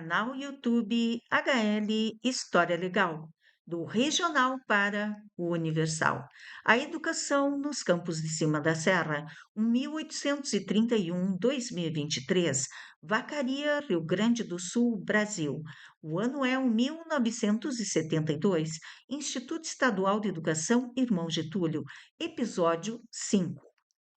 Canal YouTube HL História Legal, do regional para o universal. A educação nos campos de cima da serra, 1831-2023, Vacaria, Rio Grande do Sul, Brasil. O ano é 1972, Instituto Estadual de Educação Irmão Getúlio, episódio 5.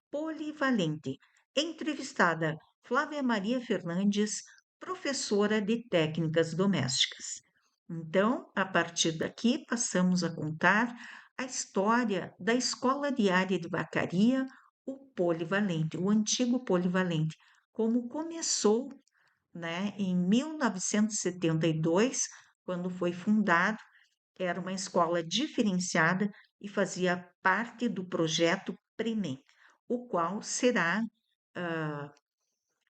Polivalente. Entrevistada Flávia Maria Fernandes, professora de técnicas domésticas. Então, a partir daqui, passamos a contar a história da Escola Diária de Vacaria, o Polivalente, o antigo Polivalente, como começou, né, em 1972, quando foi fundado. Era uma escola diferenciada e fazia parte do projeto Prenem, o qual será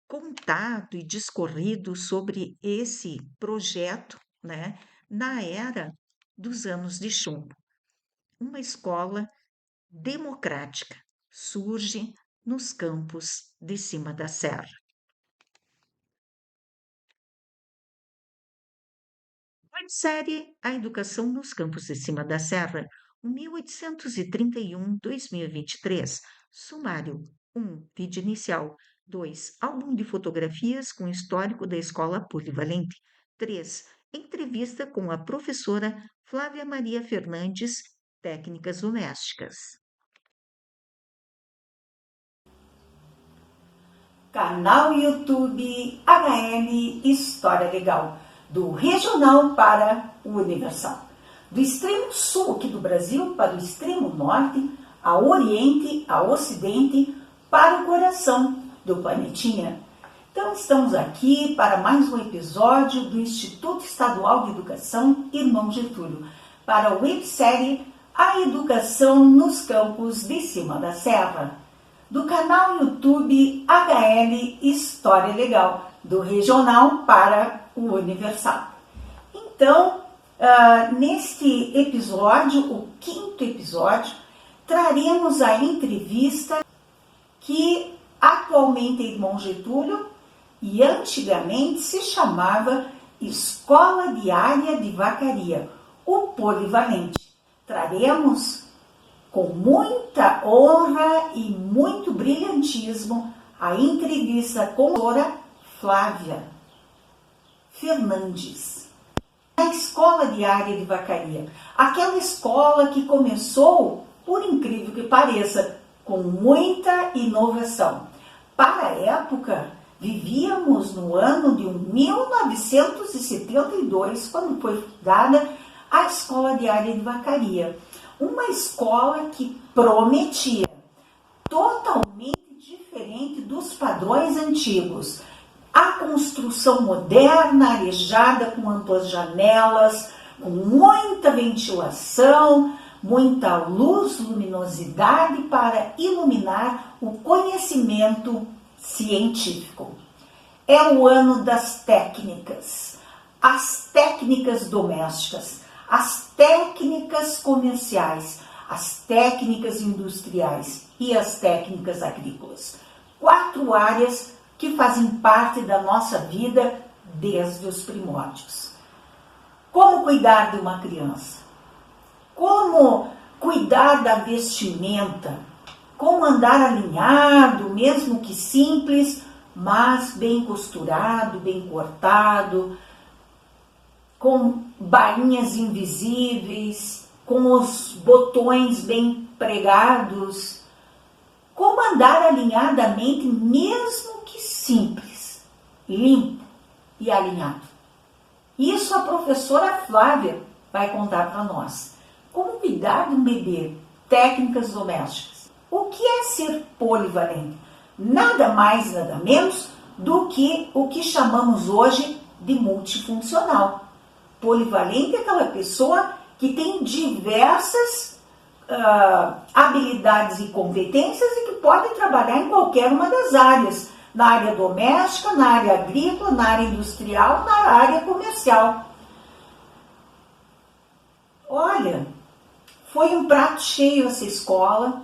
contado e discorrido sobre esse projeto, né, na era dos anos de chumbo. Uma escola democrática surge nos campos de cima da serra. Série A Educação nos Campos de Cima da Serra, 1831-2023. Sumário 1. Vídeo inicial. 2. Álbum de fotografias com histórico da Escola Polivalente. 3. Entrevista com a professora Flávia Maria Fernandes, Técnicas Domésticas. Canal YouTube HL História Legal, do regional para o universal. Do extremo sul aqui do Brasil para o extremo norte, a oriente, a ocidente, para o coração do planetinha. Então estamos aqui para mais um episódio do Instituto Estadual de Educação Irmão Getúlio, para a websérie A Educação nos Campos de Cima da Serra, do canal YouTube HL História Legal, do regional para o universal. Então, neste episódio, o 5º episódio, traremos a entrevista que atualmente é Irmão Getúlio e antigamente se chamava Escola Diária de Vacaria, o Polivalente. Traremos com muita honra e muito brilhantismo a entrevista com a professora Flávia Fernandes. A Escola Diária de Vacaria, aquela escola que começou, por incrível que pareça, com muita inovação. Para a época, vivíamos no ano de 1972, quando foi fundada a Escola Diária de Vacaria. Uma escola que prometia totalmente diferente dos padrões antigos. A construção moderna, arejada com amplas janelas, com muita ventilação, muita luz, luminosidade para iluminar o conhecimento científico. É o ano das técnicas, as técnicas domésticas, as técnicas comerciais, as técnicas industriais e as técnicas agrícolas. 4 áreas que fazem parte da nossa vida desde os primórdios. Como cuidar de uma criança? Como cuidar da vestimenta? Como andar alinhado, mesmo que simples, mas bem costurado, bem cortado, com bainhas invisíveis, com os botões bem pregados. Como andar alinhadamente, mesmo que simples, limpo e alinhado. Isso a professora Flávia vai contar para nós. Como cuidar de um bebê, técnicas domésticas. O que é ser polivalente? Nada mais, nada menos do que o que chamamos hoje de multifuncional. Polivalente é aquela pessoa que tem diversas habilidades e competências e que pode trabalhar em qualquer uma das áreas. Na área doméstica, na área agrícola, na área industrial, na área comercial. Olha, foi um prato cheio essa escola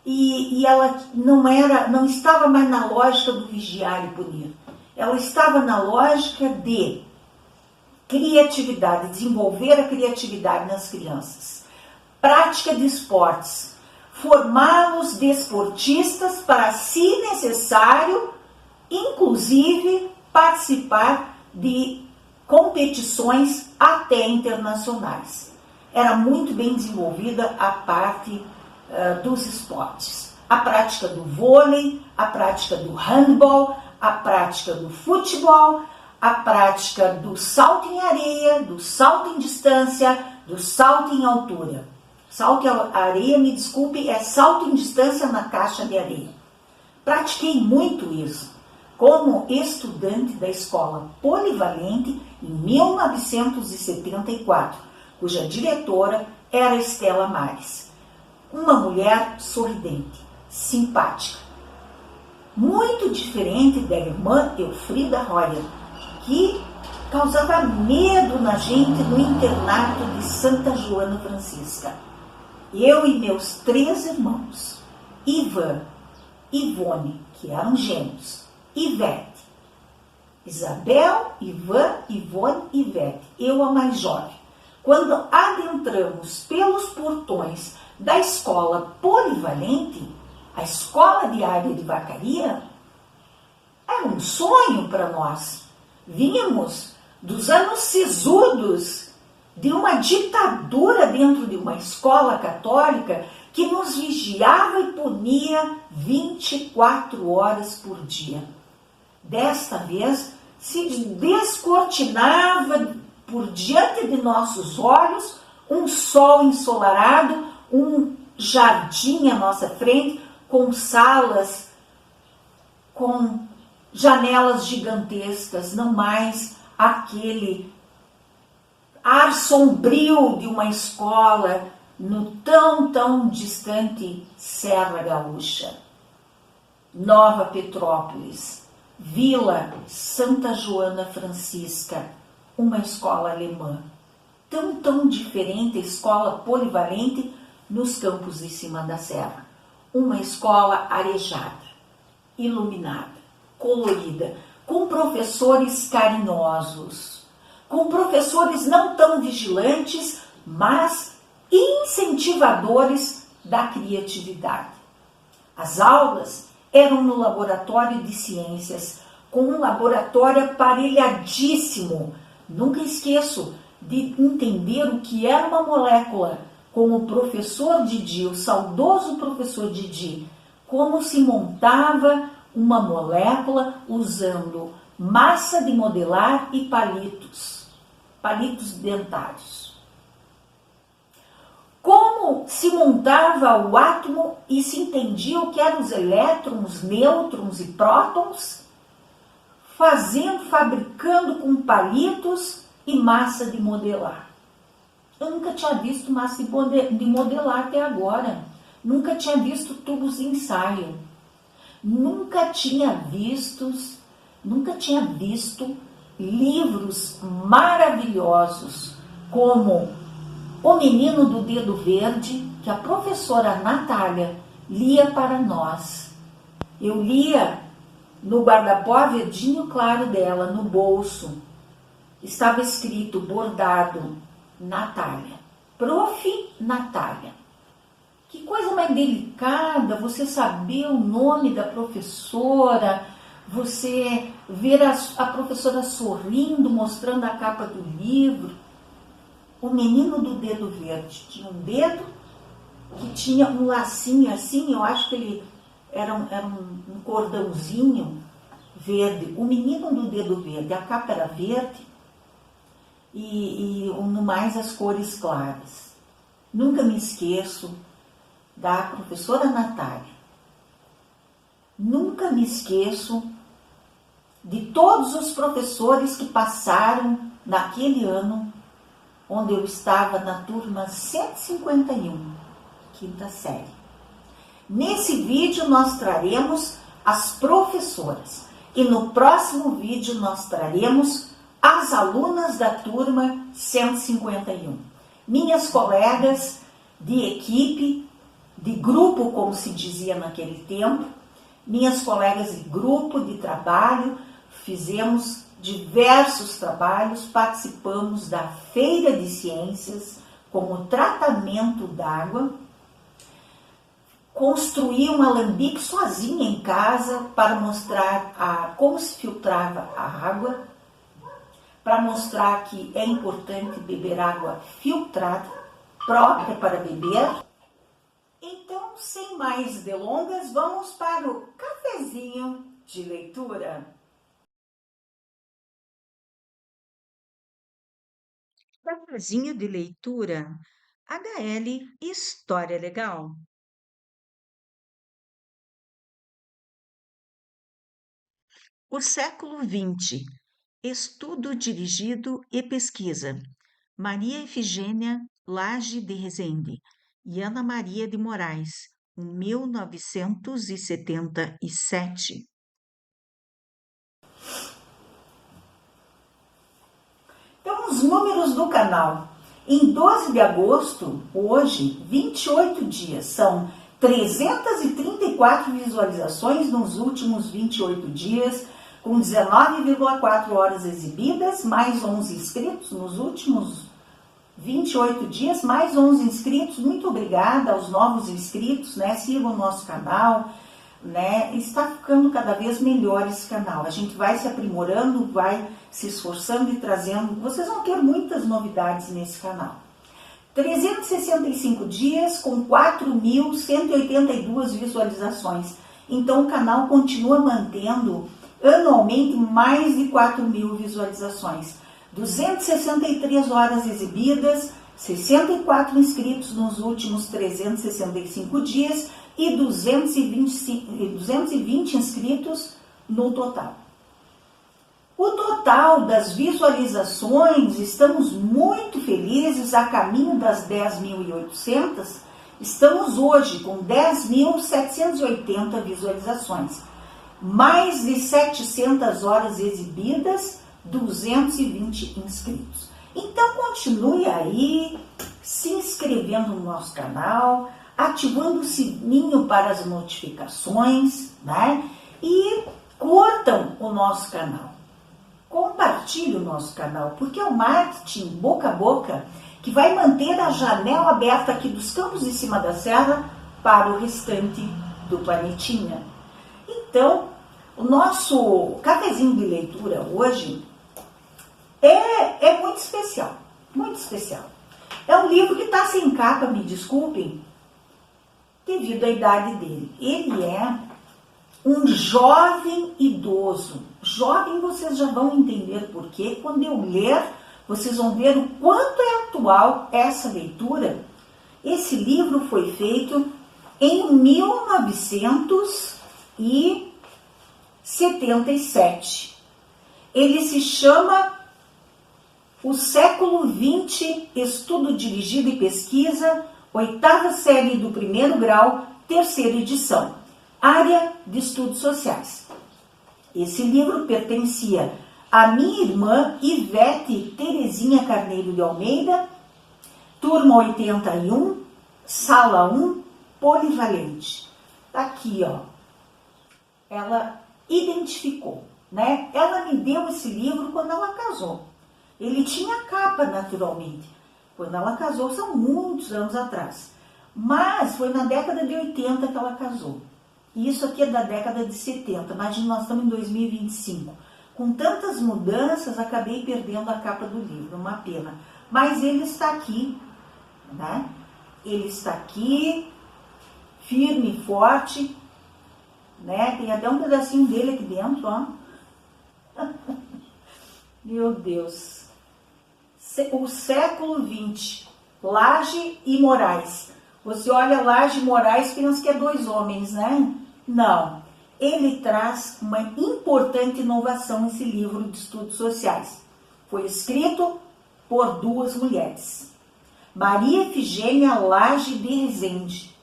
e ela não estava mais na lógica do vigiar e punir. ela estava na lógica de criatividade, desenvolver a criatividade nas crianças, prática de esportes, formá-los desportistas para, se necessário, inclusive participar de competições até internacionais. Era muito bem desenvolvida a parte dos esportes. A prática do vôlei, a prática do handball, a prática do futebol, a prática do salto em areia, do salto em distância, do salto em altura. Salto em areia, me desculpe, é salto em distância na caixa de areia. Pratiquei muito isso como estudante da escola polivalente em 1974, cuja diretora era Estela Mares. Uma mulher sorridente, simpática, muito diferente da irmã Elfrida Royer, que causava medo na gente no internato de Santa Joana Francisca. Eu e meus 3 irmãos, Ivan, Ivone, que eram gêmeos, Ivete, Isabel, Ivan, Ivone, Ivete, eu a mais jovem. Quando adentramos pelos portões da escola polivalente, a escola diária de Vacaria, era um sonho para nós. Vínhamos dos anos sisudos de uma ditadura dentro de uma escola católica que nos vigiava e punia 24 horas por dia. Desta vez, se descortinava por diante de nossos olhos um sol ensolarado, um jardim à nossa frente, com salas, com janelas gigantescas, não mais aquele ar sombrio de uma escola no tão distante Serra Gaúcha. Nova Petrópolis, Vila Santa Joana Francisca, uma escola alemã. Tão diferente a escola polivalente nos campos de cima da serra. Uma escola arejada, iluminada, colorida, com professores carinhosos, com professores não tão vigilantes, mas incentivadores da criatividade. As aulas eram no laboratório de ciências, com um laboratório aparelhadíssimo. Nunca esqueço de entender o que era uma molécula, com o professor Didi, o saudoso professor Didi, como se montava uma molécula usando massa de modelar e palitos dentários. Como se montava o átomo e se entendia o que eram os elétrons, nêutrons e prótons, fabricando com palitos e massa de modelar. Eu nunca tinha visto massa de modelar até agora. Nunca tinha visto tubos de ensaio. Nunca tinha visto livros maravilhosos como O Menino do Dedo Verde, que a professora Natália lia para nós. Eu lia no guarda-pó verdinho claro dela, no bolso. Estava escrito, bordado, Natália. Prof. Natália. Que coisa mais delicada você saber o nome da professora, você ver a professora sorrindo, mostrando a capa do livro. O Menino do Dedo Verde tinha um dedo que tinha um lacinho assim, eu acho que ele era um cordãozinho verde. O Menino do Dedo Verde, a capa era verde e no mais as cores claras. Nunca me esqueço da professora Natália. Nunca me esqueço de todos os professores que passaram naquele ano onde eu estava na turma 151, quinta série. Nesse vídeo nós traremos as professoras e no próximo vídeo nós traremos as alunas da turma 151. Minhas colegas de equipe, de grupo, como se dizia naquele tempo, minhas colegas de grupo, de trabalho, fizemos diversos trabalhos, participamos da Feira de Ciências como tratamento d'água, construí um alambique sozinha em casa para mostrar como se filtrava a água, para mostrar que é importante beber água filtrada, própria para beber. Então, sem mais delongas, vamos para o cafezinho de leitura. Cafezinho de leitura, HL História Legal. O século XX, estudo dirigido e pesquisa. Maria Efigênia Lage de Rezende e Ana Maria de Moraes, 1977. Então, os números do canal. Em 12 de agosto, hoje, 28 dias, são 334 visualizações nos últimos 28 dias, com 19,4 horas exibidas, mais 11 inscritos nos últimos 28 dias, mais 11 inscritos. Muito obrigada aos novos inscritos, né? Sigam o nosso canal, né? Está ficando cada vez melhor esse canal. A gente vai se aprimorando, vai se esforçando e trazendo. Vocês vão ter muitas novidades nesse canal. 365 dias com 4.182 visualizações. Então o canal continua mantendo anualmente mais de 4.000 visualizações. 263 horas exibidas, 64 inscritos nos últimos 365 dias e 220 inscritos no total. O total das visualizações, estamos muito felizes, a caminho das 10.800, estamos hoje com 10.780 visualizações, mais de 700 horas exibidas, 220 inscritos. Então continue aí se inscrevendo no nosso canal, ativando o sininho para as notificações, né? E curtam o nosso canal. Compartilhe o nosso canal, porque é o marketing boca a boca que vai manter a janela aberta aqui dos Campos de Cima da Serra para o restante do planetinha. Então, o nosso cafezinho de leitura hoje é muito especial, muito especial. É um livro que está sem capa, me desculpem, devido à idade dele. Ele é um jovem idoso. Jovem, vocês já vão entender por quê. Quando eu ler, vocês vão ver o quanto é atual essa leitura. Esse livro foi feito em 1977. Ele se chama O Século XX, Estudo Dirigido e Pesquisa, 8ª série do 1º grau, 3ª edição, área de Estudos Sociais. Esse livro pertencia à minha irmã Ivete Terezinha Carneiro de Almeida, turma 81, sala 1, polivalente. Tá aqui, ó. Ela identificou, né? Ela me deu esse livro quando ela casou. Ele tinha capa, naturalmente. Quando ela casou, são muitos anos atrás. Mas foi na década de 80 que ela casou. E isso aqui é da década de 70. Imagina, nós estamos em 2025. Com tantas mudanças, acabei perdendo a capa do livro. Uma pena. Mas ele está aqui, né? Ele está aqui, firme e forte, né? Tem até um pedacinho dele aqui dentro, ó. Meu Deus. O século XX, Lage e Moraes. Você olha Lage e Moraes e pensa que é 2 homens, né? Não. Ele traz uma importante inovação nesse livro de estudos sociais. Foi escrito por 2 mulheres. Maria Efigênia Lage de Rezende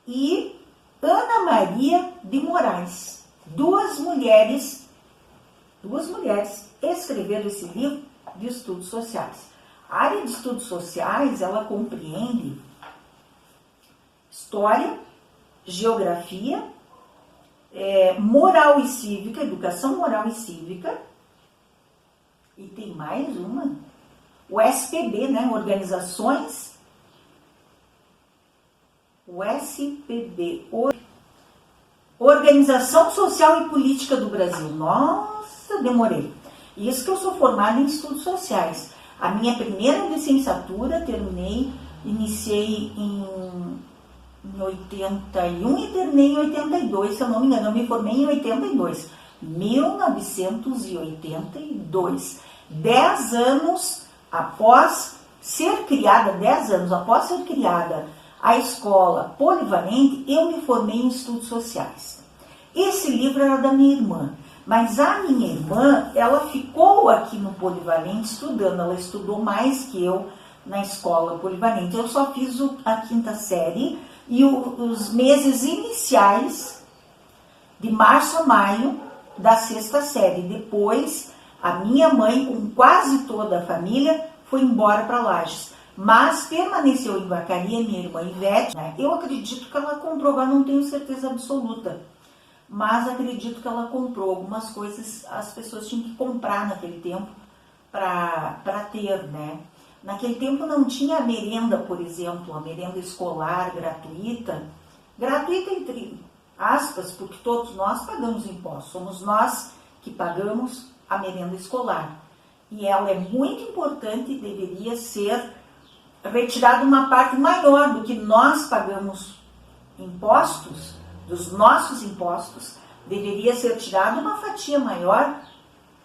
e Ana Maria de Moraes. 2 mulheres escreveram esse livro de estudos sociais. A área de estudos sociais, ela compreende história, geografia, moral e cívica, educação moral e cívica. E tem mais uma, o SPB, né? O SPB, Organização Social e Política do Brasil. Nossa, demorei. Isso que eu sou formada em estudos sociais. A minha primeira licenciatura iniciei em 81 e terminei em 82, se eu não me engano, eu me formei em 82. 1982. 10 anos após ser criada a escola polivalente, eu me formei em estudos sociais. Esse livro era da minha irmã, mas a minha irmã, ela ficou aqui no polivalente estudando, ela estudou mais que eu na escola polivalente. Eu só fiz a 5ª série e os meses iniciais, de março a maio, da 6ª série. Depois, a minha mãe, com quase toda a família, foi embora para Lages. Mas permaneceu em Vacaria, minha irmã Ivete, né? Eu acredito que ela comprou, agora não tenho certeza absoluta, mas acredito que ela comprou algumas coisas, as pessoas tinham que comprar naquele tempo para ter, né? Naquele tempo não tinha a merenda, por exemplo, a merenda escolar gratuita entre aspas, porque todos nós pagamos impostos, somos nós que pagamos a merenda escolar. E ela é muito importante e deveria ser retirada uma parte maior do que nós pagamos impostos, dos nossos impostos, deveria ser tirada uma fatia maior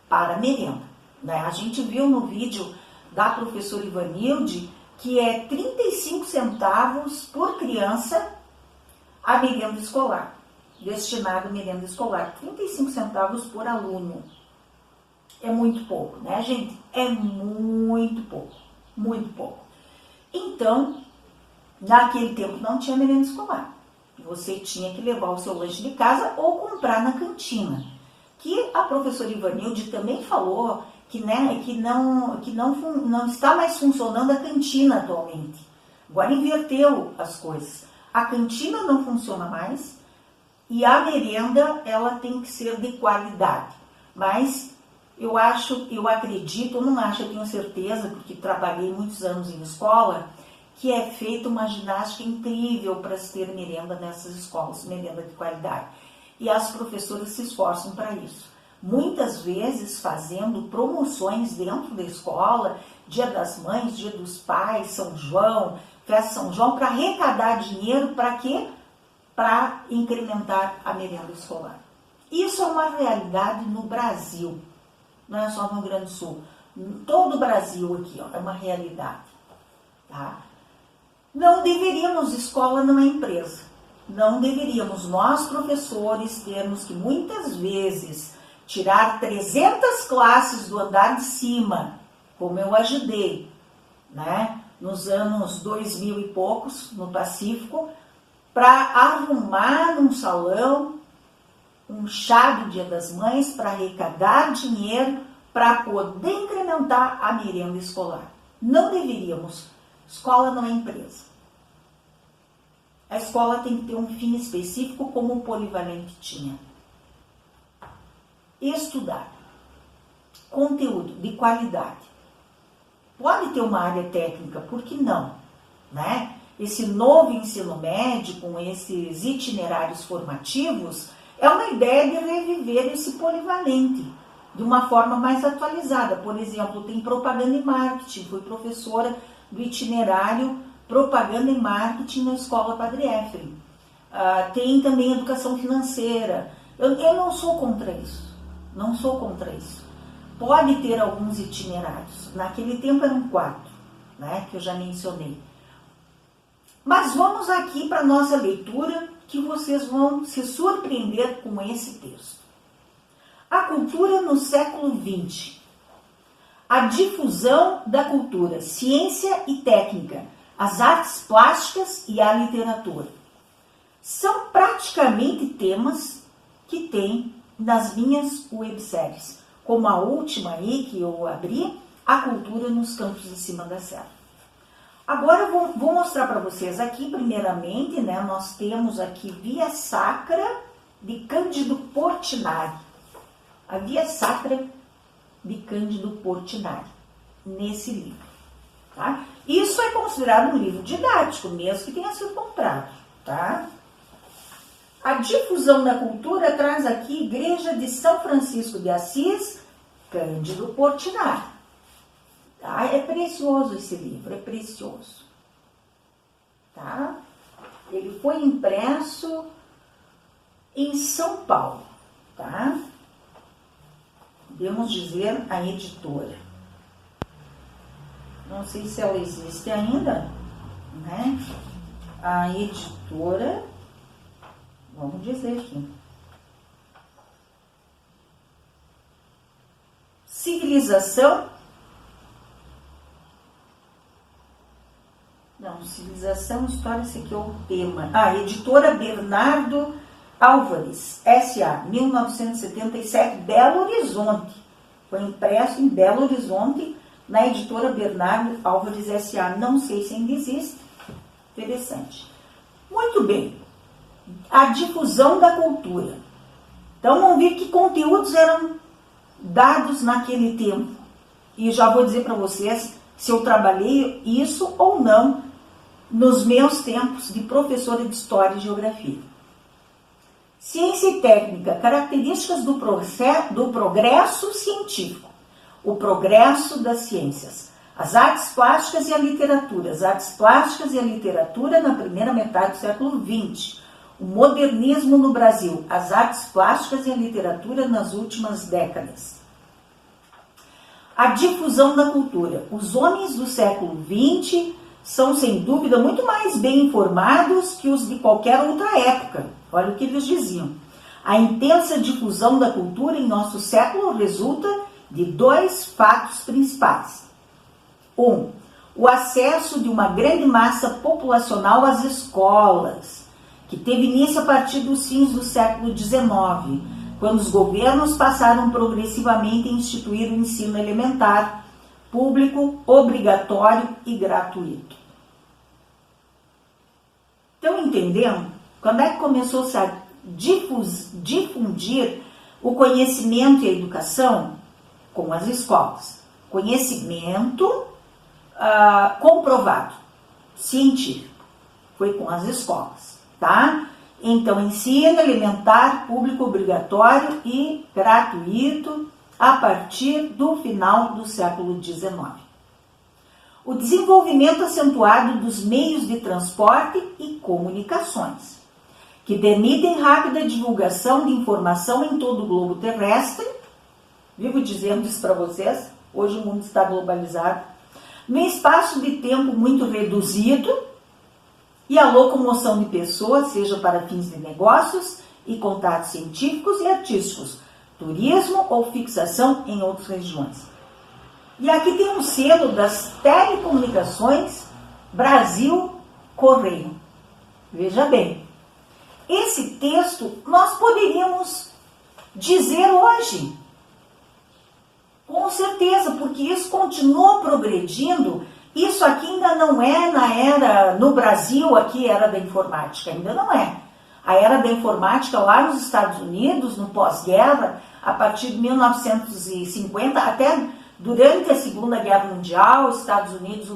para a merenda, né? A gente viu no vídeo da professora Ivanilde que é 35 centavos por criança a merenda escolar, destinado à merenda escolar, 35 centavos por aluno. É muito pouco, né, gente? É muito pouco, muito pouco. Então, naquele tempo não tinha merenda escolar. Você tinha que levar o seu lanche de casa ou comprar na cantina. Que a professora Ivanilde também falou que não está mais funcionando a cantina atualmente. Agora inverteu as coisas. A cantina não funciona mais e a merenda ela tem que ser de qualidade. Mas eu tenho certeza, porque trabalhei muitos anos em escola, que é feita uma ginástica incrível para se ter merenda nessas escolas, merenda de qualidade. E as professoras se esforçam para isso. Muitas vezes fazendo promoções dentro da escola, Dia das Mães, Dia dos Pais, São João, Festa São João, para arrecadar dinheiro para quê? Para incrementar a merenda escolar. Isso é uma realidade no Brasil, não é só no Rio Grande do Sul. Todo o Brasil aqui, ó, é uma realidade. Tá? Não deveríamos, escola não é empresa, não deveríamos nós professores termos que muitas vezes tirar 300 classes do andar de cima, como eu ajudei, né, nos anos 2000 e poucos, no Pacífico, para arrumar num salão um chá do Dia das Mães para arrecadar dinheiro para poder incrementar a merenda escolar. Não deveríamos. Escola não é empresa. A escola tem que ter um fim específico, como o polivalente tinha. Estudar. Conteúdo de qualidade. Pode ter uma área técnica, por que não? Né? Esse novo ensino médio, com esses itinerários formativos, é uma ideia de reviver esse polivalente de uma forma mais atualizada. Por exemplo, tem propaganda e marketing. Fui professora do itinerário propaganda e marketing na escola Padre Éfrem. Tem também educação financeira. Eu não sou contra isso. Não sou contra isso. Pode ter alguns itinerários. Naquele tempo eram 4, né, que eu já mencionei. Mas vamos aqui para a nossa leitura, que vocês vão se surpreender com esse texto. A cultura no século XX. A difusão da cultura, ciência e técnica, as artes plásticas e a literatura. São praticamente temas que tem nas minhas webséries, como a última aí que eu abri, a cultura nos campos de cima da serra. Agora eu vou mostrar para vocês aqui, primeiramente, né, nós temos aqui via sacra de Cândido Portinari. A Via Sacra de Cândido Portinari, nesse livro. Tá? Isso é considerado um livro didático, mesmo que tenha sido comprado. Tá? A difusão da cultura traz aqui Igreja de São Francisco de Assis, Cândido Portinari. Tá? É precioso esse livro, é precioso. Tá? Ele foi impresso em São Paulo. Tá? Podemos dizer a editora. Não sei se ela existe ainda, né? A editora, vamos dizer aqui. Civilização. Não, Civilização, História, esse aqui é o tema. Editora Bernardo Álvares, S.A., 1977, Belo Horizonte. Foi impresso em Belo Horizonte, na editora Bernardo Álvares, S.A. Não sei se ainda existe. Interessante. Muito bem. A difusão da cultura. Então, vamos ver que conteúdos eram dados naquele tempo. E já vou dizer para vocês se eu trabalhei isso ou não nos meus tempos de professora de História e Geografia. Ciência e técnica, características do progresso científico, o progresso das ciências, as artes plásticas e a literatura, as artes plásticas e a literatura na primeira metade do século XX, o modernismo no Brasil, as artes plásticas e a literatura nas últimas décadas. A difusão da cultura, os homens do século XX são, sem dúvida, muito mais bem informados que os de qualquer outra época. Olha o que eles diziam. A intensa difusão da cultura em nosso século resulta de dois fatos principais. O acesso de uma grande massa populacional às escolas, que teve início a partir dos fins do século XIX, quando os governos passaram progressivamente a instituir o ensino elementar, público, obrigatório e gratuito. Estão entendendo? Quando é que começou a difundir o conhecimento e a educação? Com as escolas. Conhecimento comprovado, científico. Foi com as escolas, tá? Então, ensino elementar, público, obrigatório e gratuito a partir do final do século XIX. O desenvolvimento acentuado dos meios de transporte e comunicações, que permitem rápida divulgação de informação em todo o globo terrestre. Vivo dizendo isso para vocês, hoje o mundo está globalizado, no espaço de tempo muito reduzido, e a locomoção de pessoas, seja para fins de negócios e contatos científicos e artísticos, turismo ou fixação em outras regiões. E aqui tem um selo das telecomunicações Brasil Correio. Veja bem, esse texto nós poderíamos dizer hoje, com certeza, porque isso continua progredindo. Isso aqui ainda não é na era, no Brasil, aqui era da informática, ainda não é. A era da informática lá nos Estados Unidos, no pós-guerra, a partir de 1950, até durante a Segunda Guerra Mundial, os Estados Unidos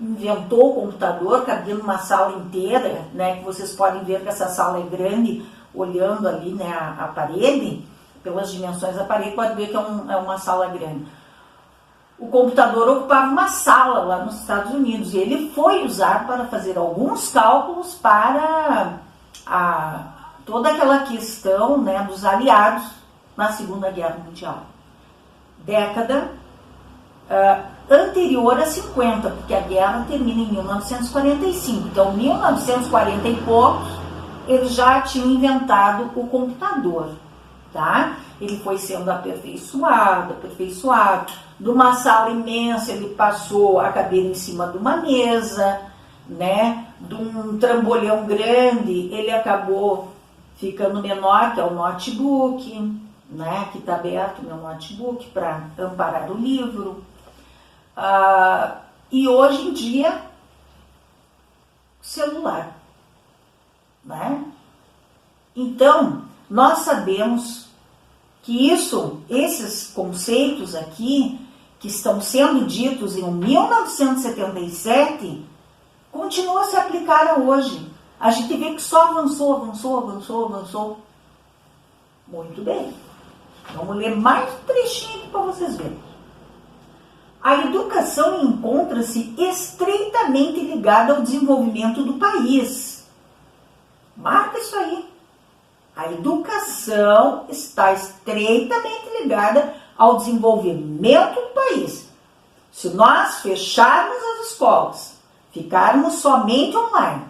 inventou o computador, cabia numa sala inteira, né, que vocês podem ver que essa sala é grande, olhando ali, né, a parede, pelas dimensões da parede, pode ver que é uma sala grande. O computador ocupava uma sala lá nos Estados Unidos e ele foi usado para fazer alguns cálculos para toda aquela questão, né, dos aliados na Segunda Guerra Mundial. Década anterior a 50, porque a guerra termina em 1945. Então, em 1940 e poucos, eles já tinham inventado o computador, tá? Ele foi sendo aperfeiçoado. De uma sala imensa, ele passou a caber em cima de uma mesa, né? De um trambolhão grande, ele acabou ficando menor, que é o notebook, né? Que está aberto, meu notebook, para amparar o livro. E hoje em dia, celular, né? Então, nós sabemos que esses conceitos aqui, que estão sendo ditos em 1977, continuam a se aplicar hoje. A gente vê que só avançou. Muito bem. Vamos ler mais um trechinho aqui para vocês verem. A educação encontra-se estreitamente ligada ao desenvolvimento do país. Marca isso aí. A educação está estreitamente ligada ao desenvolvimento do país. Se nós fecharmos as escolas, ficarmos somente online,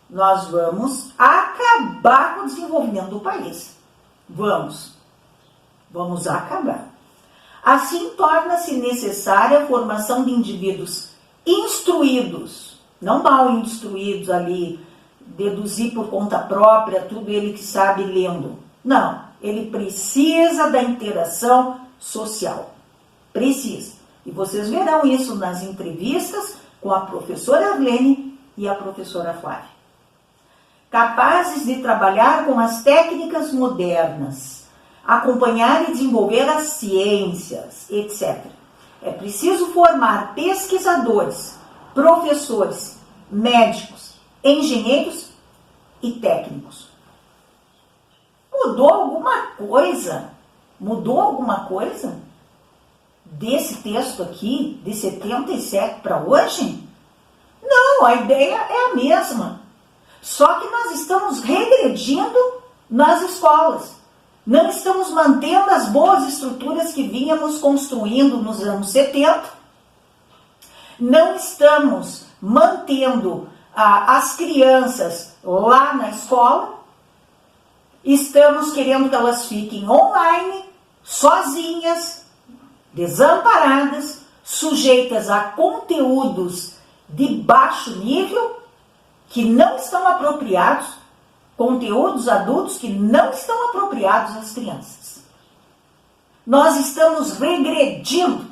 nós vamos acabar com o desenvolvimento do país. Vamos acabar. Assim, torna-se necessária a formação de indivíduos instruídos, não mal instruídos ali, deduzir por conta própria tudo ele que sabe lendo. Não, ele precisa da interação social. Precisa. E vocês verão isso nas entrevistas com a professora Arlene e a professora Flávia. Capazes de trabalhar com as técnicas modernas, acompanhar e desenvolver as ciências, etc. É preciso formar pesquisadores, professores, médicos, engenheiros e técnicos. Mudou alguma coisa? Desse texto aqui, de 77 para hoje? Não, a ideia é a mesma. Só que nós estamos regredindo nas escolas. Não estamos mantendo as boas estruturas que vínhamos construindo nos anos 70. Não estamos mantendo as crianças lá na escola. Estamos querendo que elas fiquem online, sozinhas, desamparadas, sujeitas a conteúdos de baixo nível que não estão apropriados, conteúdos adultos que não estão apropriados às crianças. Nós estamos regredindo.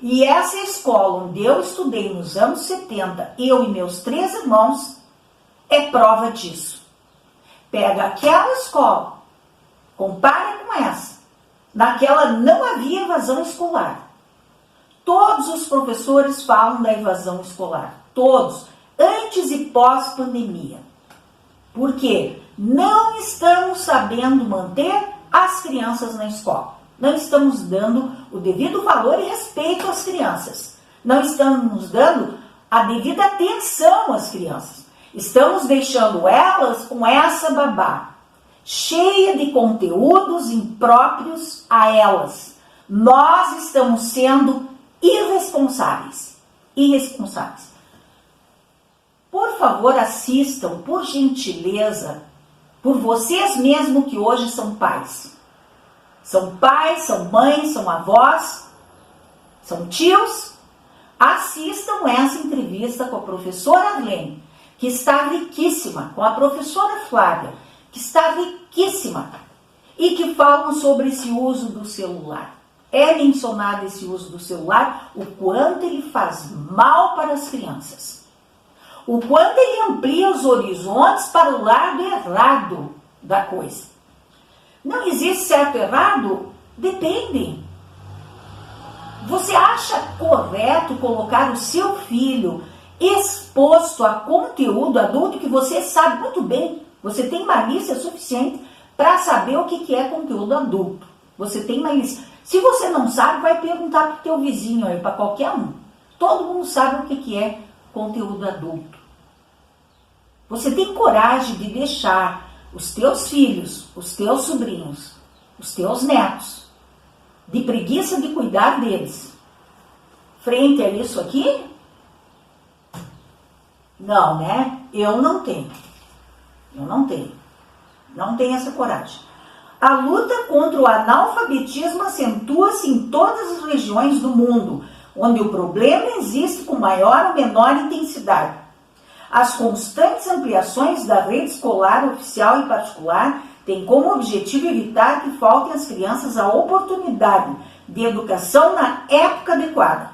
E essa escola onde eu estudei nos anos 70, eu e meus 3 irmãos, é prova disso. Pega aquela escola, compara com essa. Naquela não havia evasão escolar. Todos os professores falam da evasão escolar. Todos. Antes e pós-pandemia. Por quê? Não estamos sabendo manter as crianças na escola. Não estamos dando o devido valor e respeito às crianças. Não estamos dando a devida atenção às crianças. Estamos deixando elas com essa babá, cheia de conteúdos impróprios a elas. Nós estamos sendo irresponsáveis. Por favor, assistam, por gentileza, por vocês mesmos que hoje são pais. São pais, são mães, são avós, são tios. Assistam essa entrevista com a professora Arlene, que está riquíssima, com a professora Flávia, que está riquíssima, e que falam sobre esse uso do celular. É mencionado esse uso do celular, o quanto ele faz mal para as crianças. O quanto ele amplia os horizontes para o lado errado da coisa. Não existe certo e errado? Depende. Você acha correto colocar o seu filho exposto a conteúdo adulto que você sabe muito bem? Você tem malícia suficiente para saber o que é conteúdo adulto. Você tem malícia. Se você não sabe, vai perguntar para o teu vizinho aí, para qualquer um. Todo mundo sabe o que é conteúdo adulto. Você tem coragem de deixar os teus filhos, os teus sobrinhos, os teus netos, de preguiça de cuidar deles, frente a isso aqui? Não, né? Eu não tenho. Não tenho essa coragem. A luta contra o analfabetismo acentua-se em todas as regiões do mundo, onde o problema existe com maior ou menor intensidade. As constantes ampliações da rede escolar oficial e particular têm como objetivo evitar que faltem às crianças a oportunidade de educação na época adequada.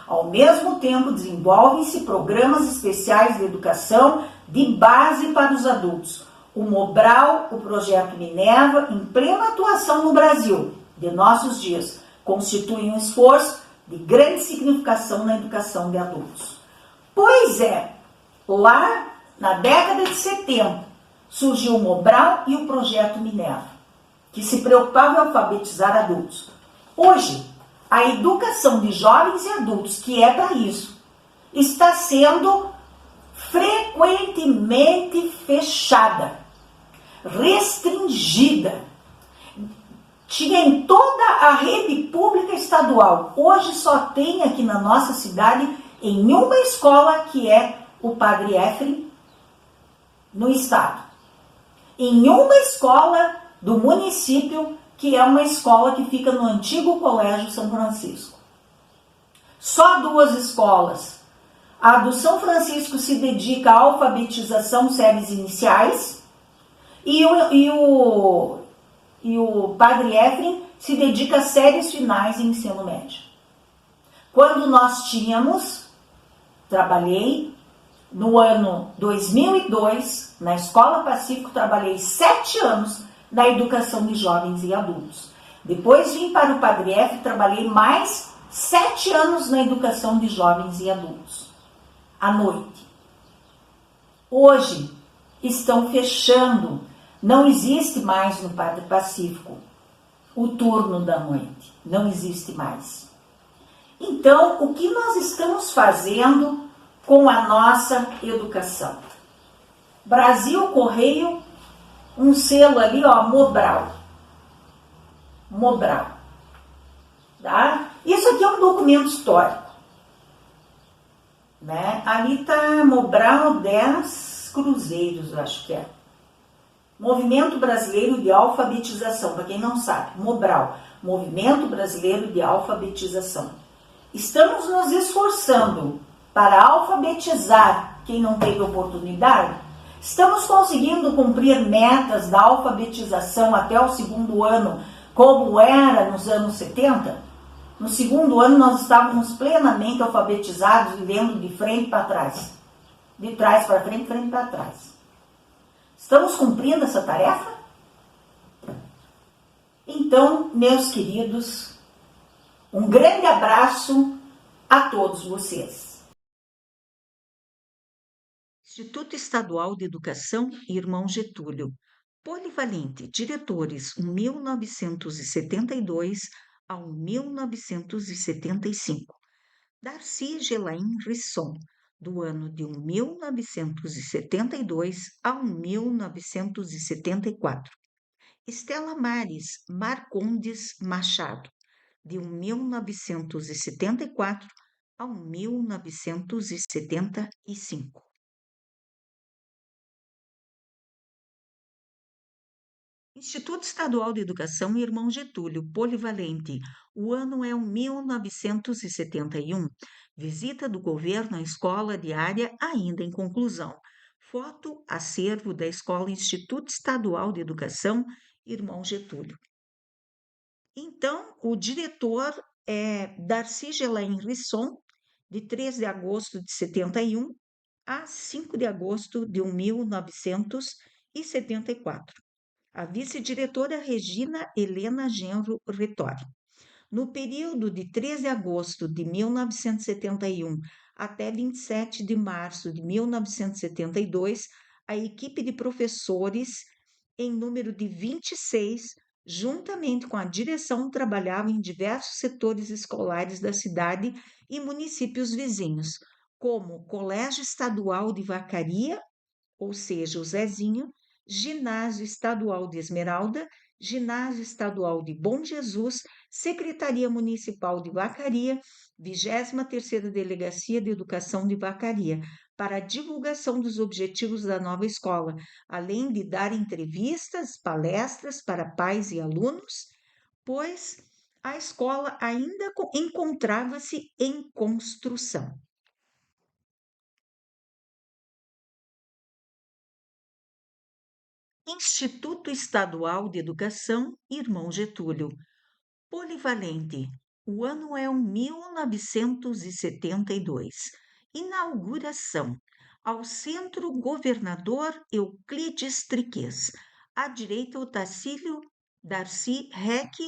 Ao mesmo tempo, desenvolvem-se programas especiais de educação de base para os adultos, O Mobral, o projeto Minerva, em plena atuação no Brasil de nossos dias, constitui um esforço de grande significação na educação de adultos. Pois é, lá na década de 70, surgiu o Mobral e o projeto Minerva, que se preocupava em alfabetizar adultos. Hoje, a educação de jovens e adultos, que é para isso, está sendo frequentemente fechada, restringida. Tinha em toda a rede pública estadual. Hoje só tem aqui na nossa cidade, em uma escola, que é o Padre Éfrem, no estado. Em uma escola do município, que é uma escola que fica no antigo Colégio São Francisco. Só 2 escolas. A do São Francisco se dedica à alfabetização séries iniciais e o Padre Éfrem se dedica a séries finais em ensino médio. Quando nós trabalhei no ano 2002, na Escola Pacífico, trabalhei 7 anos na educação de jovens e adultos. Depois vim para o Padre Éfrem, trabalhei mais 7 anos na educação de jovens e adultos. À noite. Hoje estão fechando, não existe mais no Padre Pacífico o turno da noite, não existe mais. Então, o que nós estamos fazendo com a nossa educação? Brasil Correio, um selo ali, ó, Mobral. Mobral. Tá? Isso aqui é um documento histórico. Né? Ali está Mobral 10 Cruzeiros, eu acho que é. Movimento Brasileiro de Alfabetização, para quem não sabe, Mobral, Movimento Brasileiro de Alfabetização. Estamos nos esforçando para alfabetizar quem não teve oportunidade. Estamos conseguindo cumprir metas da alfabetização até o 2º ano, como era nos anos 70. No 2º ano nós estávamos plenamente alfabetizados, lendo de frente para trás. De trás para frente, frente para trás. Estamos cumprindo essa tarefa? Então, meus queridos, um grande abraço a todos vocês. Instituto Estadual de Educação Irmão Getúlio. Polivalente, diretores 1972 ao 1975. Darcy Gelain Risson, do ano de 1972 ao 1974. Estela Mares Marcondes Machado, de 1974 ao 1975. Instituto Estadual de Educação Irmão Getúlio, Polivalente. O ano é 1971. Visita do governo à escola diária ainda em conclusão. Foto, acervo da Escola Instituto Estadual de Educação Irmão Getúlio. Então, o diretor é Darcy Gelain Risson, de 3 de agosto de 71 a 5 de agosto de 1974. A vice-diretora Regina Helena Genro Retori. No período de 13 de agosto de 1971 até 27 de março de 1972, a equipe de professores, em número de 26, juntamente com a direção, trabalhava em diversos setores escolares da cidade e municípios vizinhos, como Colégio Estadual de Vacaria, ou seja, o Zezinho, Ginásio Estadual de Esmeralda, Ginásio Estadual de Bom Jesus, Secretaria Municipal de Vacaria, 23ª Delegacia de Educação de Vacaria, para a divulgação dos objetivos da nova escola, além de dar entrevistas, palestras para pais e alunos, pois a escola ainda encontrava-se em construção. Instituto Estadual de Educação Irmão Getúlio. Polivalente. O ano é 1972. Inauguração. Ao centro, governador Euclides Triques. À direita, o Tacílio Darcy Reck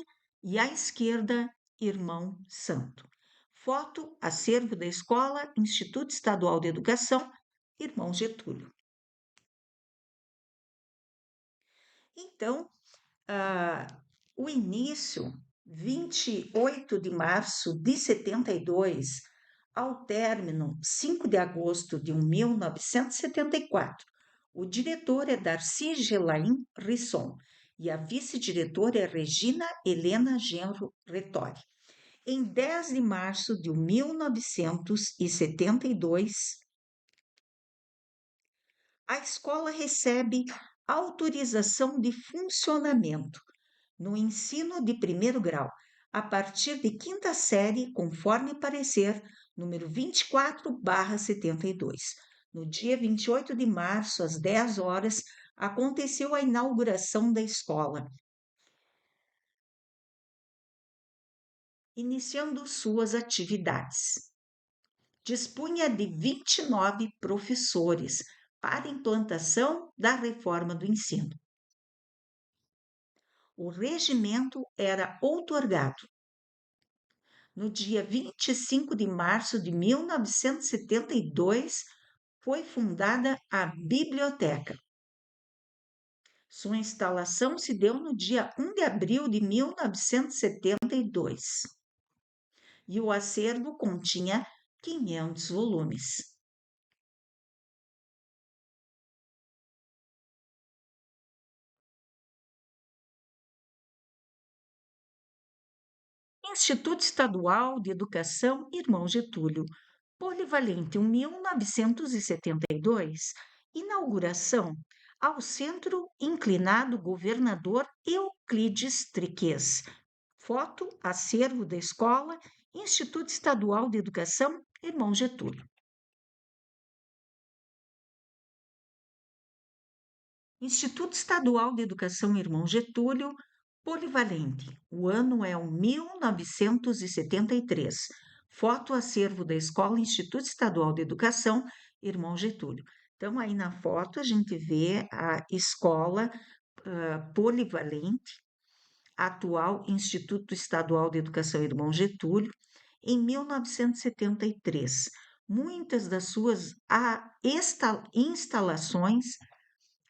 e à esquerda, Irmão Santo. Foto, acervo da escola, Instituto Estadual de Educação, Irmão Getúlio. Então, o início, 28 de março de 72, ao término, 5 de agosto de 1974, o diretor é Darcy Gelain Risson e a vice-diretora é Regina Helena Genro Retori. Em 10 de março de 1972, a escola recebe autorização de funcionamento no ensino de primeiro grau, a partir de quinta série, conforme parecer número 24/72. No dia 28 de março, às 10 horas, aconteceu a inauguração da escola, iniciando suas atividades. Dispunha de 29 professores para implantação da reforma do ensino. O regimento era outorgado no dia 25 de março de 1972, foi fundada a biblioteca. Sua instalação se deu no dia 1 de abril de 1972 e o acervo continha 500 volumes. Instituto Estadual de Educação Irmão Getúlio, polivalente 1972, inauguração ao Centro Inclinado Governador Euclides Triques. Foto, acervo da escola, Instituto Estadual de Educação Irmão Getúlio. Instituto Estadual de Educação Irmão Getúlio, polivalente. O ano é o 1973. Foto acervo da Escola Instituto Estadual de Educação Irmão Getúlio. Então, aí na foto a gente vê a escola polivalente, atual Instituto Estadual de Educação Irmão Getúlio, em 1973. Muitas das suas instalações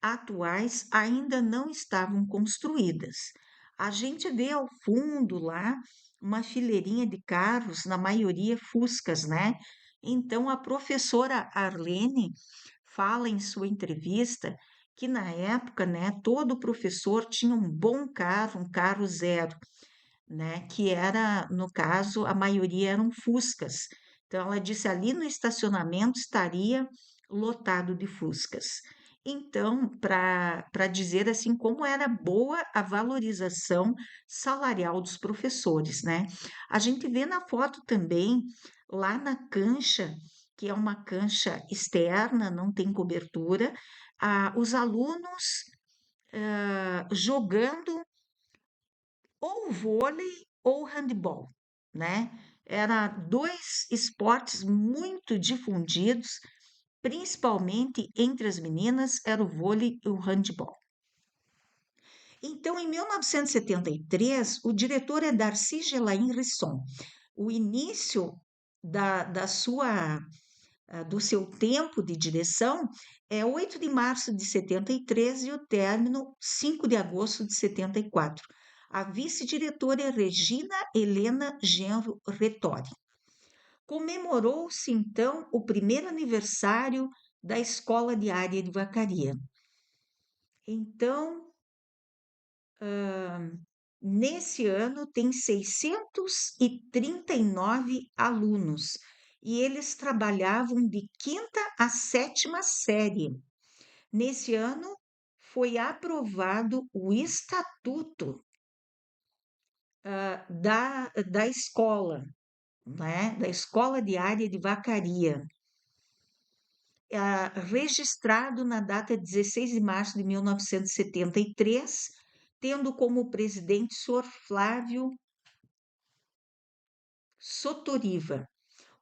atuais ainda não estavam construídas. A gente vê ao fundo lá uma fileirinha de carros, na maioria Fuscas, né? Então a professora Arlene fala em sua entrevista que na época, né, todo professor tinha um bom carro, um carro zero, né, que era, no caso, a maioria eram Fuscas. Então ela disse ali no estacionamento estaria lotado de Fuscas. Então, para dizer assim como era boa a valorização salarial dos professores, né? A gente vê na foto também, lá na cancha, que é uma cancha externa, não tem cobertura, os alunos jogando ou vôlei ou handebol, né? Era dois esportes muito difundidos, principalmente entre as meninas, era o vôlei e o handebol. Então, em 1973, o diretor é Darcy Gelain Risson. O início do seu tempo de direção é 8 de março de 73 e o término 5 de agosto de 74. A vice-diretora é Regina Helena Genro Retori. Comemorou-se, então, o primeiro aniversário da Escola Diária de Vacaria. Então, nesse ano, tem 639 alunos e eles trabalhavam de quinta a sétima série. Nesse ano, foi aprovado o estatuto da escola, né? Da Escola Diária de Vacaria, registrado na data 16 de março de 1973, tendo como presidente o Sr. Flávio Sotoriva.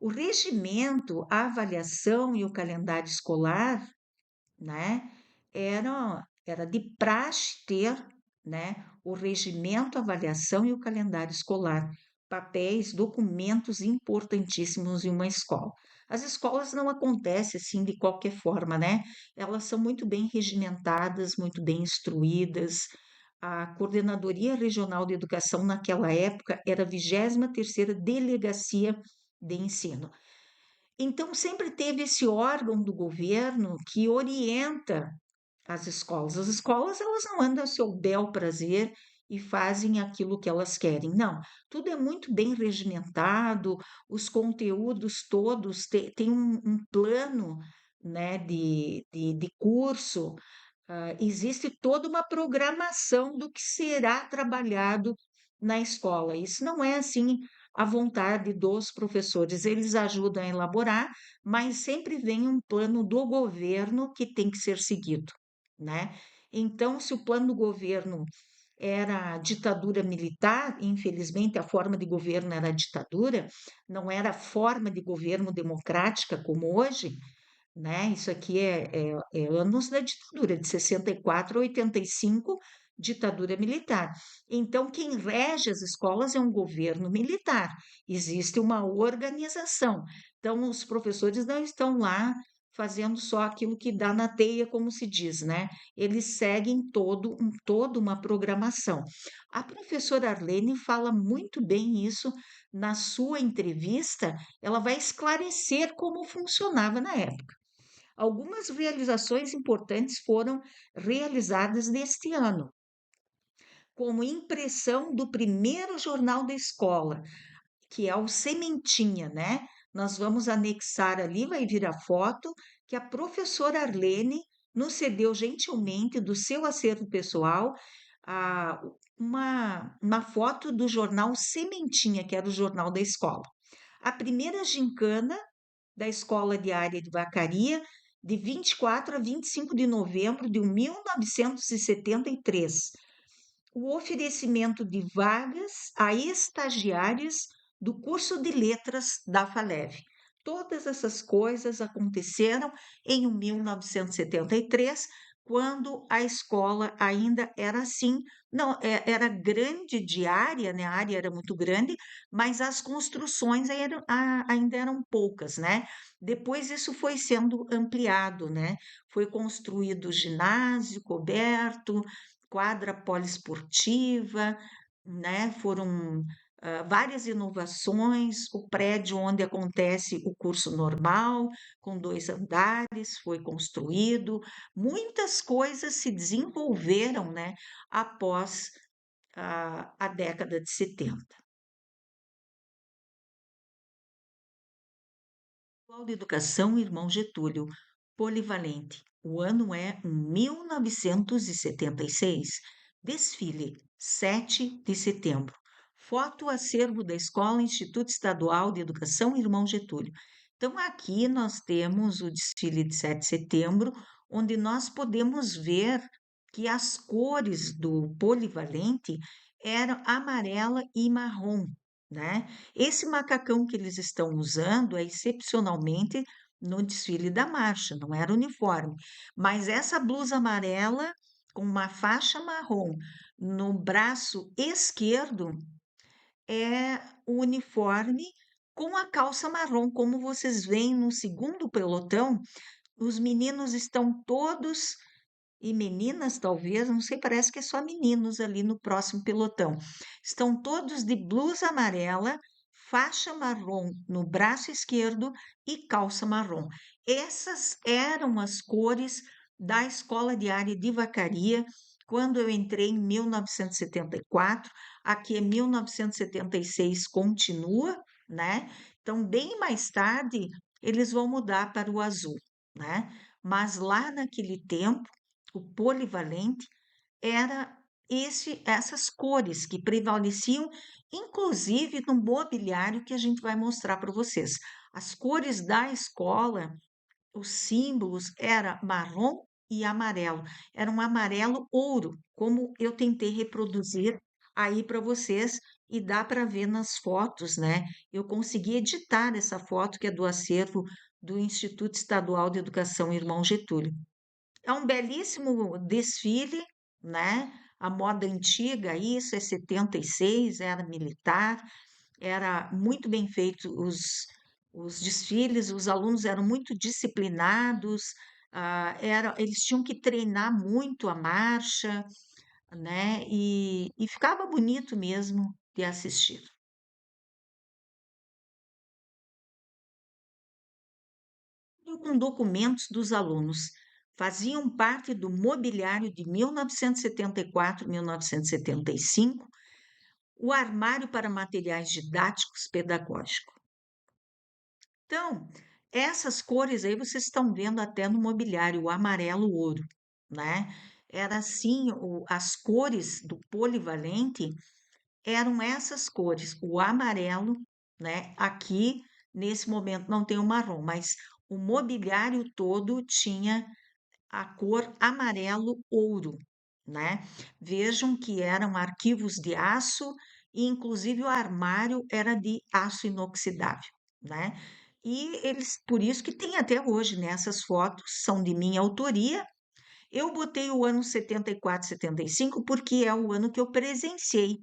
O regimento, a avaliação e o calendário escolar, né, era de praxe ter, né, o regimento, a avaliação e o calendário escolar, papéis, documentos importantíssimos em uma escola. As escolas não acontecem assim de qualquer forma, né? Elas são muito bem regimentadas, muito bem instruídas. A Coordenadoria Regional de Educação naquela época era a 23ª Delegacia de Ensino. Então, sempre teve esse órgão do governo que orienta as escolas. As escolas, elas não andam a seu bel prazer e fazem aquilo que elas querem. Não, tudo é muito bem regimentado, os conteúdos todos têm um plano, né, de curso, existe toda uma programação do que será trabalhado na escola. Isso não é assim à vontade dos professores, eles ajudam a elaborar, mas sempre vem um plano do governo que tem que ser seguido, né? Então, se o plano do governo era ditadura militar, infelizmente a forma de governo era ditadura, não era forma de governo democrática como hoje, né? Isso aqui é anos da ditadura, de 64 a 85, ditadura militar. Então, quem rege as escolas é um governo militar, existe uma organização. Então, os professores não estão lá fazendo só aquilo que dá na teia, como se diz, né? Eles seguem toda uma programação. A professora Arlene fala muito bem isso na sua entrevista, ela vai esclarecer como funcionava na época. Algumas realizações importantes foram realizadas neste ano, como impressão do primeiro jornal da escola, que é o Sementinha, né? Nós vamos anexar ali, vai vir a foto que a professora Arlene nos cedeu gentilmente do seu acervo pessoal, a, uma foto do jornal Sementinha, que era o jornal da escola. A primeira gincana da Escola Diária de Vacaria, de 24 a 25 de novembro de 1973. O oferecimento de vagas a estagiários do curso de letras da FALEV. Todas essas coisas aconteceram em 1973, quando a escola ainda era assim, não, era grande de área, né? A área era muito grande, mas as construções ainda eram poucas, né? Depois isso foi sendo ampliado, né? Foi construído ginásio coberto, quadra poliesportiva, né? Foram várias inovações, o prédio onde acontece o curso normal, com 2 andares, foi construído, muitas coisas se desenvolveram, né, após a década de 70. Manual de Educação, Irmão Getúlio, polivalente. O ano é 1976. Desfile, 7 de setembro. Foto acervo da Escola Instituto Estadual de Educação, Irmão Getúlio. Então, aqui nós temos o desfile de 7 de setembro, onde nós podemos ver que as cores do polivalente eram amarela e marrom, né? Esse macacão que eles estão usando é excepcionalmente no desfile da marcha, não era uniforme. Mas essa blusa amarela com uma faixa marrom no braço esquerdo é o uniforme com a calça marrom, como vocês veem no segundo pelotão, os meninos estão todos e meninas, talvez, não sei, parece que é só meninos ali no próximo pelotão. Estão todos de blusa amarela, faixa marrom no braço esquerdo e calça marrom. Essas eram as cores da Escola Diária de Vacaria quando eu entrei em 1974. Aqui é 1976, continua, né? Então, bem mais tarde, eles vão mudar para o azul, né? Mas lá naquele tempo, o polivalente era essas cores que prevaleciam, inclusive no mobiliário que a gente vai mostrar para vocês. As cores da escola, os símbolos era marrom e amarelo. Era um amarelo ouro, como eu tentei reproduzir aí para vocês e dá para ver nas fotos, né? Eu consegui editar essa foto que é do acervo do Instituto Estadual de Educação Irmão Getúlio. É um belíssimo desfile, né? A moda antiga, isso é 76, era militar, era muito bem feito os desfiles, os alunos eram muito disciplinados, eles tinham que treinar muito a marcha, né? E ficava bonito mesmo de assistir. Com documentos dos alunos. Faziam parte do mobiliário de 1974, 1975, o armário para materiais didáticos pedagógicos. Então, essas cores aí vocês estão vendo até no mobiliário, o amarelo ouro, né? Era assim, as cores do polivalente eram essas cores, o amarelo, né? Aqui, nesse momento, não tem o marrom, mas o mobiliário todo tinha a cor amarelo ouro, né? Vejam que eram arquivos de aço e inclusive o armário era de aço inoxidável, né? E eles, por isso que tem até hoje, né? Essas fotos são de minha autoria. Eu botei o ano 74, 75 porque é o ano que eu presenciei,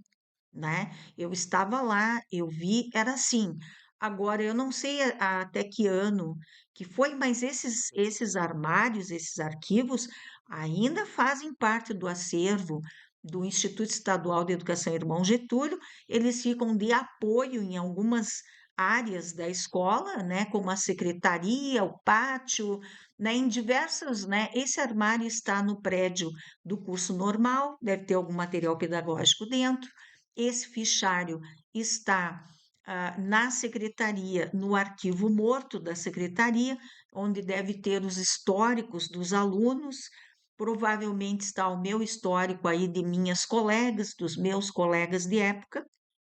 né? Eu estava lá, eu vi, era assim. Agora, eu não sei até que ano que foi, mas esses armários, esses arquivos, ainda fazem parte do acervo do Instituto Estadual de Educação Irmão Getúlio. Eles ficam de apoio em algumas áreas da escola, né, como a secretaria, o pátio, né, em diversas, né, esse armário está no prédio do curso normal, deve ter algum material pedagógico dentro. Esse fichário está na secretaria, no arquivo morto da secretaria, onde deve ter os históricos dos alunos. Provavelmente está o meu histórico aí de minhas colegas, dos meus colegas de época,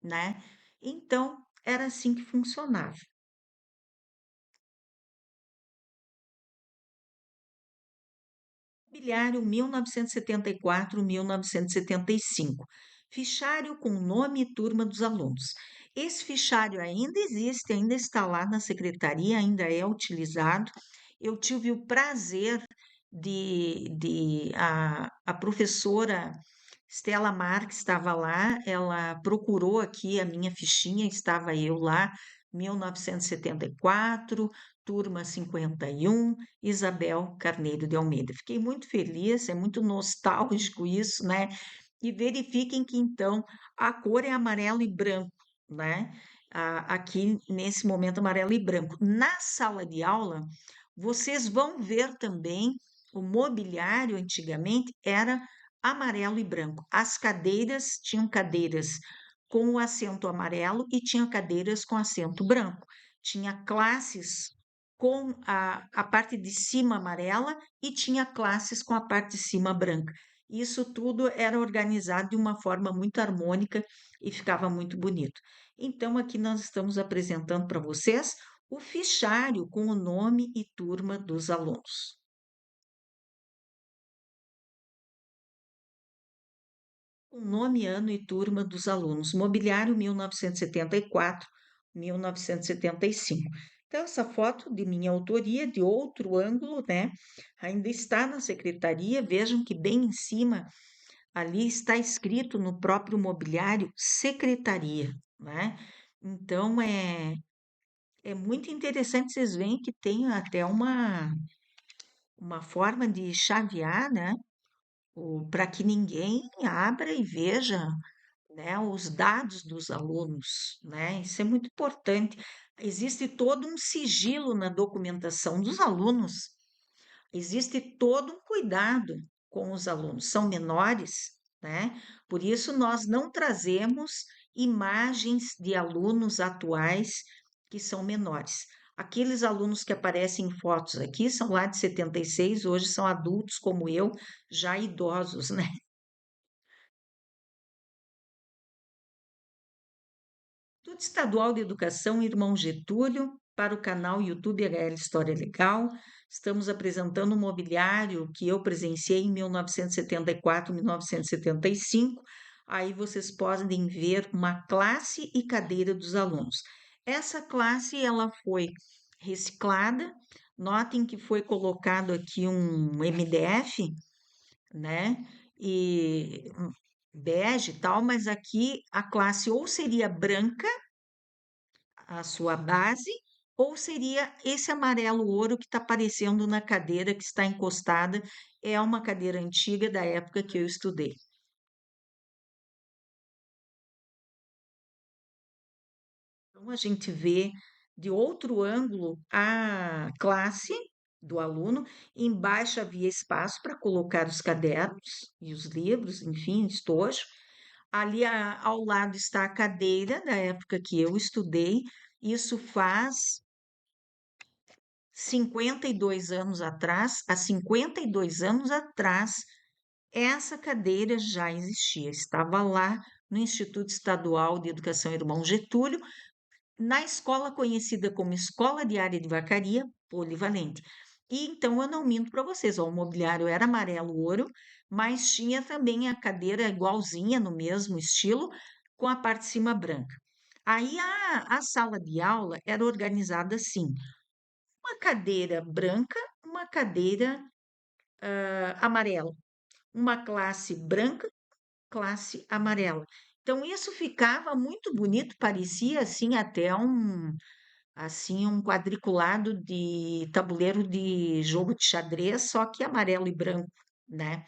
né? Então, era assim que funcionava. Mobiliário 1974, 1975. Fichário com nome e turma dos alunos. Esse fichário ainda existe, ainda está lá na secretaria, ainda é utilizado. Eu tive o prazer a professora Stella Marques estava lá, ela procurou aqui a minha fichinha, estava eu lá, 1974, turma 51, Isabel Carneiro de Almeida. Fiquei muito feliz, é muito nostálgico isso, né? E verifiquem que então a cor é amarelo e branco, né? Aqui nesse momento amarelo e branco. Na sala de aula, vocês vão ver também o mobiliário antigamente era amarelo e branco. As cadeiras tinham cadeiras com o assento amarelo e tinha cadeiras com assento branco. Tinha classes com a parte de cima amarela e tinha classes com a parte de cima branca. Isso tudo era organizado de uma forma muito harmônica e ficava muito bonito. Então, aqui nós estamos apresentando para vocês o fichário com o nome e turma dos alunos. O nome, ano e turma dos alunos. Mobiliário 1974, 1975. Então, essa foto de minha autoria, de outro ângulo, né? Ainda está na secretaria. Vejam que bem em cima ali está escrito no próprio mobiliário secretaria, né? Então, é muito interessante. Vocês veem que tem até uma forma de chavear, né? Para que ninguém abra e veja, né, os dados dos alunos, né? Isso é muito importante. Existe todo um sigilo na documentação dos alunos, existe todo um cuidado com os alunos. São menores, né? Por isso nós não trazemos imagens de alunos atuais que são menores. Aqueles alunos que aparecem em fotos aqui são lá de 76, hoje são adultos como eu, já idosos, né? Instituto Estadual de Educação Irmão Getúlio, para o canal YouTube HL História Legal. Estamos apresentando um mobiliário que eu presenciei em 1974, 1975. Aí vocês podem ver uma classe e cadeira dos alunos. Essa classe ela foi reciclada. Notem que foi colocado aqui um MDF, né? E bege e tal, mas aqui a classe ou seria branca, a sua base, ou seria esse amarelo ouro que está aparecendo na cadeira que está encostada. É uma cadeira antiga da época que eu estudei. Então, a gente vê de outro ângulo a classe do aluno. Embaixo havia espaço para colocar os cadernos e os livros, enfim, estojo. Ali ao lado está a cadeira da época que eu estudei. Isso faz 52 anos atrás. Há 52 anos atrás, essa cadeira já existia. Estava lá no Instituto Estadual de Educação Irmão Getúlio, na escola conhecida como Escola de Área de Vacaria Polivalente. E então eu não minto para vocês, ó, o mobiliário era amarelo ouro, mas tinha também a cadeira igualzinha, no mesmo estilo, com a parte de cima branca. Aí a sala de aula era organizada assim: uma cadeira branca, uma cadeira amarela, uma classe branca, classe amarela. Então isso ficava muito bonito, parecia assim até um quadriculado de tabuleiro de jogo de xadrez, só que amarelo e branco, né?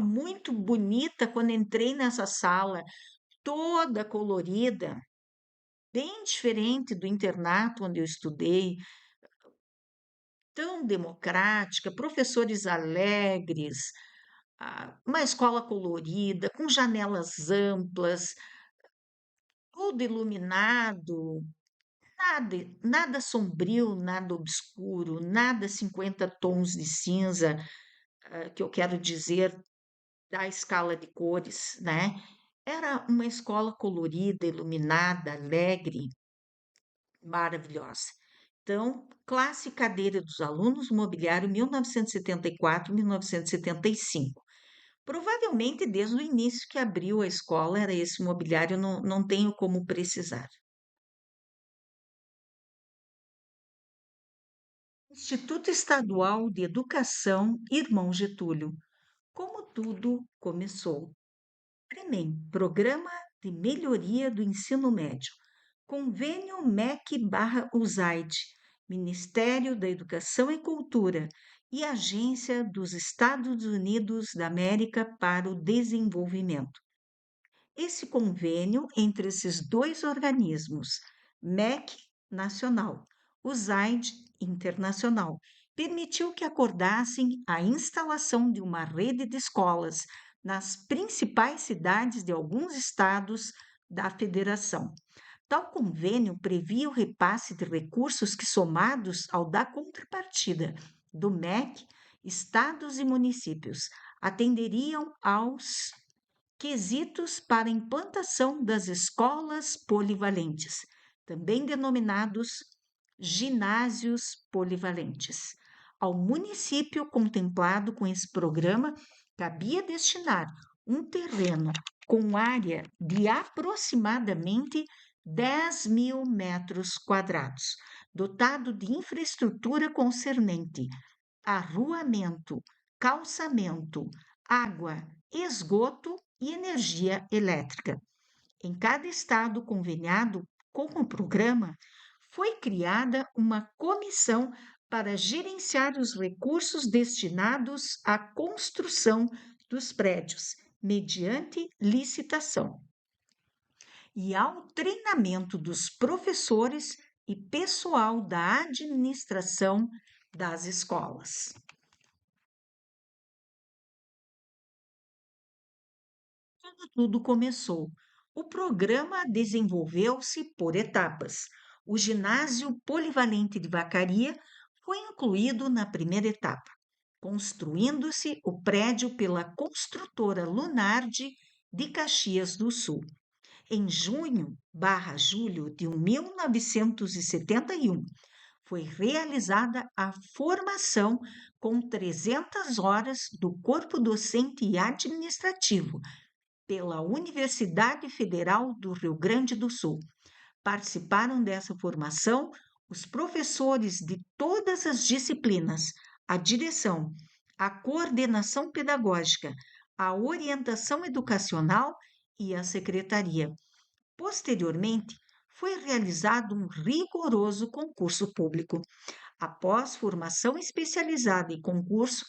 Muito bonita quando entrei nessa sala, toda colorida, bem diferente do internato onde eu estudei, tão democrática, professores alegres, uma escola colorida, com janelas amplas, tudo iluminado, nada sombrio, nada obscuro, nada 50 tons de cinza, que eu quero dizer da escala de cores, né? Era uma escola colorida, iluminada, alegre, maravilhosa. Então, classe e cadeira dos alunos, mobiliário 1974, 1975. Provavelmente desde o início que abriu a escola era esse mobiliário, não tenho como precisar. Instituto Estadual de Educação Irmão Getúlio. Como tudo começou. PREMEM, Programa de Melhoria do Ensino Médio. Convênio MEC/USAID, Ministério da Educação e Cultura e Agência dos Estados Unidos da América para o Desenvolvimento. Esse convênio entre esses dois organismos, MEC nacional, USAID internacional, permitiu que acordassem a instalação de uma rede de escolas nas principais cidades de alguns estados da federação. Tal convênio previa o repasse de recursos que, somados ao da contrapartida do MEC, estados e municípios, atenderiam aos quesitos para a implantação das escolas polivalentes, também denominados ginásios polivalentes. Ao município contemplado com esse programa, cabia destinar um terreno com área de aproximadamente 10.000 metros quadrados, dotado de infraestrutura concernente arruamento, calçamento, água, esgoto e energia elétrica. Em cada estado conveniado com o programa, foi criada uma comissão para gerenciar os recursos destinados à construção dos prédios, mediante licitação, e ao treinamento dos professores e pessoal da administração das escolas. Tudo começou. O programa desenvolveu-se por etapas. O ginásio polivalente de Vacaria foi incluído na primeira etapa, construindo-se o prédio pela construtora Lunardi de Caxias do Sul. Em junho/julho de 1971, foi realizada a formação com 300 horas do corpo docente e administrativo, pela Universidade Federal do Rio Grande do Sul. Participaram dessa formação os professores de todas as disciplinas, a direção, a coordenação pedagógica, a orientação educacional e a secretaria. Posteriormente, foi realizado um rigoroso concurso público. Após formação especializada e concurso,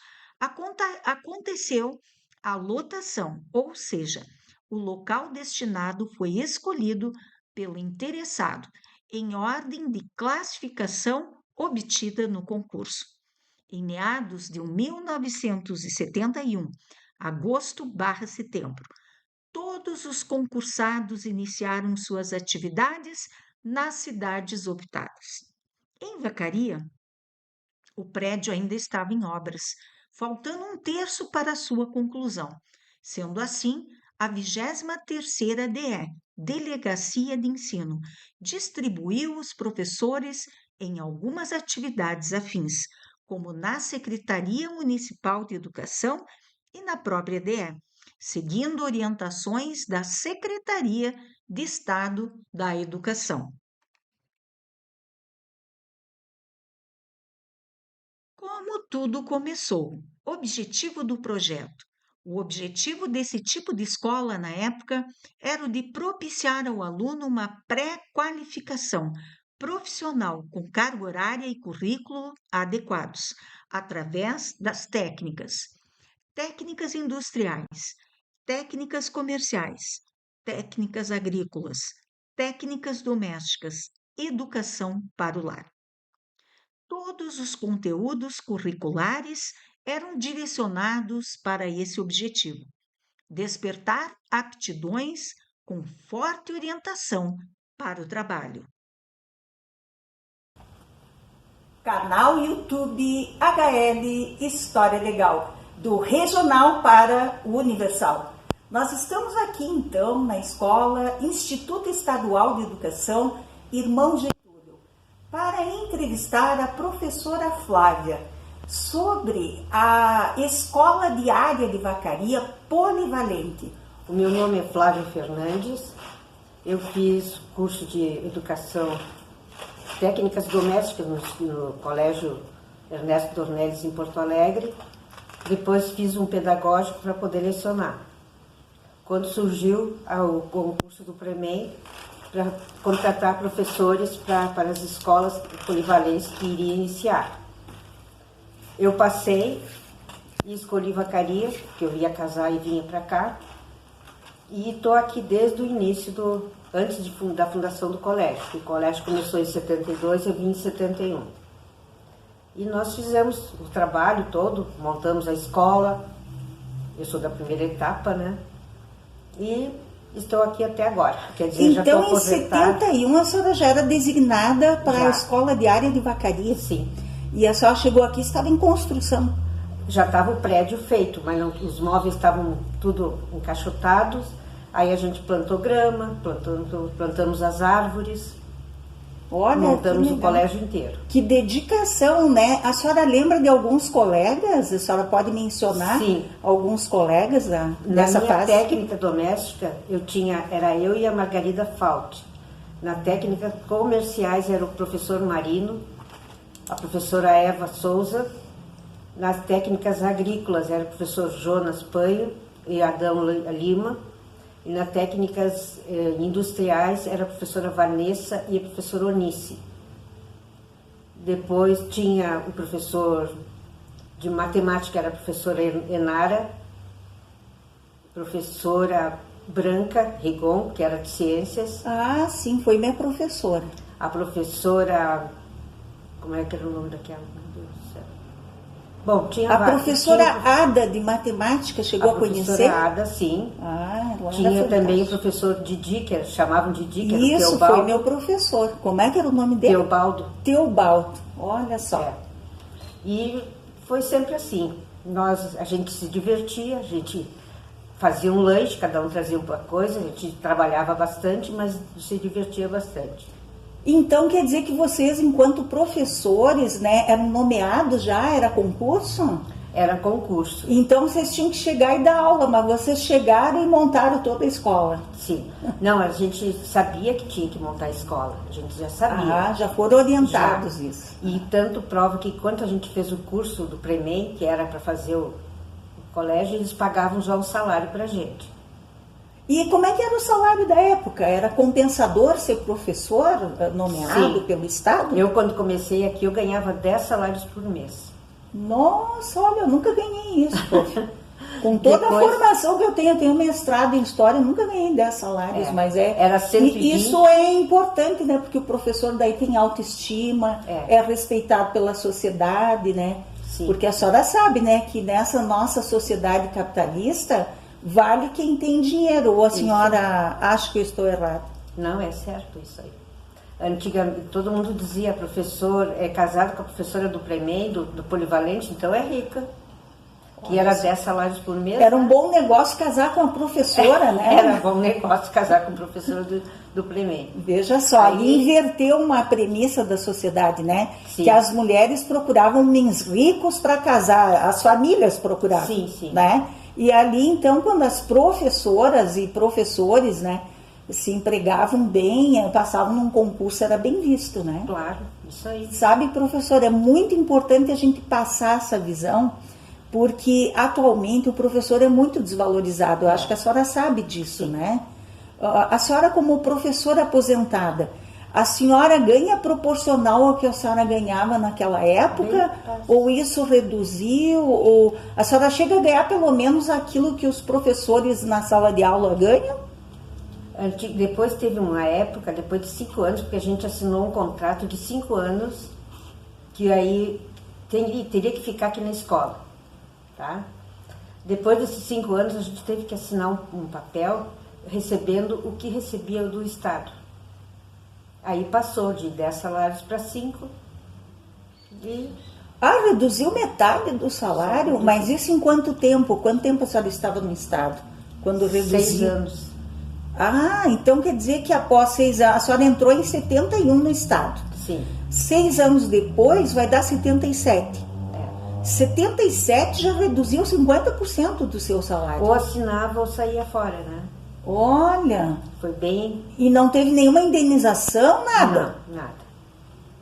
aconteceu a lotação, ou seja, o local destinado foi escolhido pelo interessado, em ordem de classificação obtida no concurso. Em meados de 1971, agosto/setembro, todos os concursados iniciaram suas atividades nas cidades optadas. Em Vacaria, o prédio ainda estava em obras, faltando um terço para sua conclusão. Sendo assim, a 23ª DE, Delegacia de Ensino, distribuiu os professores em algumas atividades afins, como na Secretaria Municipal de Educação e na própria DE, seguindo orientações da Secretaria de Estado da Educação. Como tudo começou? Objetivo do projeto. O objetivo desse tipo de escola na época era o de propiciar ao aluno uma pré-qualificação profissional com carga horária e currículo adequados, através das técnicas industriais, técnicas comerciais, técnicas agrícolas, técnicas domésticas, educação para o lar. Todos os conteúdos curriculares eram direcionados para esse objetivo: despertar aptidões com forte orientação para o trabalho. Canal YouTube HL História Legal, do regional para o universal. Nós estamos aqui então na escola Instituto Estadual de Educação Irmão Getúlio para entrevistar a professora Flávia sobre a Escola Diária de Vacaria Polivalente. O meu nome é Flávia Fernandes, eu fiz curso de Educação Técnicas Domésticas no Colégio Ernesto Dornelles, em Porto Alegre. Depois fiz um pedagógico para poder lecionar. Quando surgiu o concurso do PREMEI, para contratar professores para as escolas polivalentes que iria iniciar. Eu passei e escolhi Vacaria, porque eu ia casar e vinha para cá. E estou aqui desde o início, antes da fundação do colégio. O colégio começou em 72, eu vim em 71. E nós fizemos o trabalho todo, montamos a escola. Eu sou da primeira etapa, né? E estou aqui até agora. Quer dizer, então, já estou aposentada. Em 71, a senhora já era designada para Já. a Escola Diária de Vacaria? Sim. E a senhora chegou aqui, estava em construção? Já estava o prédio feito, mas os móveis estavam tudo encaixotados. Aí a gente plantou grama, plantamos as árvores, Olha, montamos que o legal. colégio inteiro. Que dedicação, né? A senhora lembra de alguns colegas? A senhora pode mencionar Sim. alguns colegas Na nessa minha fase? técnica doméstica, era eu e a Margarida Fault. Na técnica comerciais era o professor Marino, a professora Eva Souza. Nas técnicas agrícolas era o professor Jonas Panho e Adão Lima. E nas técnicas industriais era a professora Vanessa e a professora Onice. Depois tinha o professor de matemática, era a professora Enara, professora Branca Rigon, que era de ciências. Ah, sim, foi minha professora. A professora... Como é que era o nome daquela? Meu Deus do céu. Bom, tinha A várias. professora Tinha Ada de matemática chegou a conhecer? A professora Ada, sim. Ah, ela Tinha era também o fantástica. professor Didi, que chamavam de Didi, que era o Isso, Teobaldo. foi meu professor. Como é que era o nome dele? Teobaldo. Teobaldo. Olha só. É. E foi sempre assim. A gente se divertia, a gente fazia um lanche, cada um trazia uma coisa, a gente trabalhava bastante, mas se divertia bastante. Então quer dizer que vocês, enquanto professores, né, eram nomeados já? Era concurso? Era concurso. Então vocês tinham que chegar e dar aula, mas vocês chegaram e montaram toda a escola. Sim. Não, a gente sabia que tinha que montar a escola. A gente já sabia. Ah, já foram orientados isso. E tanto prova que quando a gente fez o curso do Premem, que era para fazer o colégio, eles pagavam já o salário para a gente. E como é que era o salário da época? Era compensador ser professor nomeado Sim. pelo Estado? Eu, quando comecei aqui, eu ganhava 10 salários por mês. Nossa, olha, eu nunca ganhei isso, poxa. Com toda Depois- a formação que eu tenho mestrado em História, eu nunca ganhei 10 salários, mas era 120. E isso é importante, né? Porque o professor daí tem autoestima, é respeitado pela sociedade, né? Sim. Porque a senhora sabe, né, que nessa nossa sociedade capitalista, vale quem tem dinheiro. Ou a senhora acha que eu estou errada? Não, é certo isso aí. Antigamente, todo mundo dizia, professor é casado com a professora do Premem, do Polivalente, então é rica. Que era 10 salários por mês. Era um né? bom negócio casar com a professora, né? Era bom negócio casar com a professora do Premem. Veja só, Aí inverteu uma premissa da sociedade, né? Sim. Que as mulheres procuravam homens ricos para casar, as famílias procuravam, Sim, sim. né? E ali, então, quando as professoras e professores, né, se empregavam bem, passavam num concurso, era bem visto, né? Claro, isso aí. Sabe, professor, é muito importante a gente passar essa visão, porque atualmente o professor é muito desvalorizado. Eu acho que a senhora sabe disso, né? A senhora, como professora aposentada, a senhora ganha proporcional ao que a senhora ganhava naquela época? Ou isso reduziu? Ou a senhora chega a ganhar pelo menos aquilo que os professores na sala de aula ganham? Depois teve uma época, depois de 5 anos, porque a gente assinou um contrato de 5 anos, que aí teria que ficar aqui na escola, tá? Depois desses 5 anos, a gente teve que assinar um papel recebendo o que recebia do Estado. Aí passou de 10 salários para 5 e... Ah, reduziu metade do salário? Mas isso em quanto tempo? Quanto tempo a senhora estava no Estado? Quando reduziu? 6 anos. Ah, então quer dizer que após 6 anos, a senhora entrou em 71 no Estado. Sim. 6 anos depois vai dar 77. É. 77 já reduziu 50% do seu salário. Ou assinava ou saía fora, né? Olha, Foi bem... e não teve nenhuma indenização, nada? Não, nada.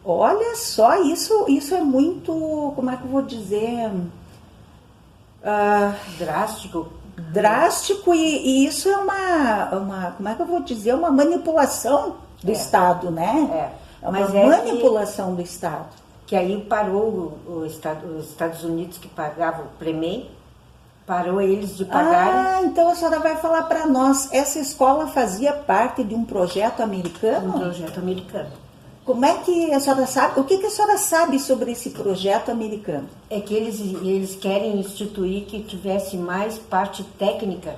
Olha só, isso é muito, como é que eu vou dizer, drástico e isso é uma, como é que eu vou dizer, uma manipulação do Estado, né? É uma manipulação do Estado. Que aí parou os Estados Unidos, que pagavam o Premem, parou eles de pagar. Ah, então a senhora vai falar para nós, essa escola fazia parte de um projeto americano? Um projeto americano. Como é que a senhora sabe, o que a senhora sabe sobre esse projeto americano? É que eles querem instituir que tivesse mais parte técnica,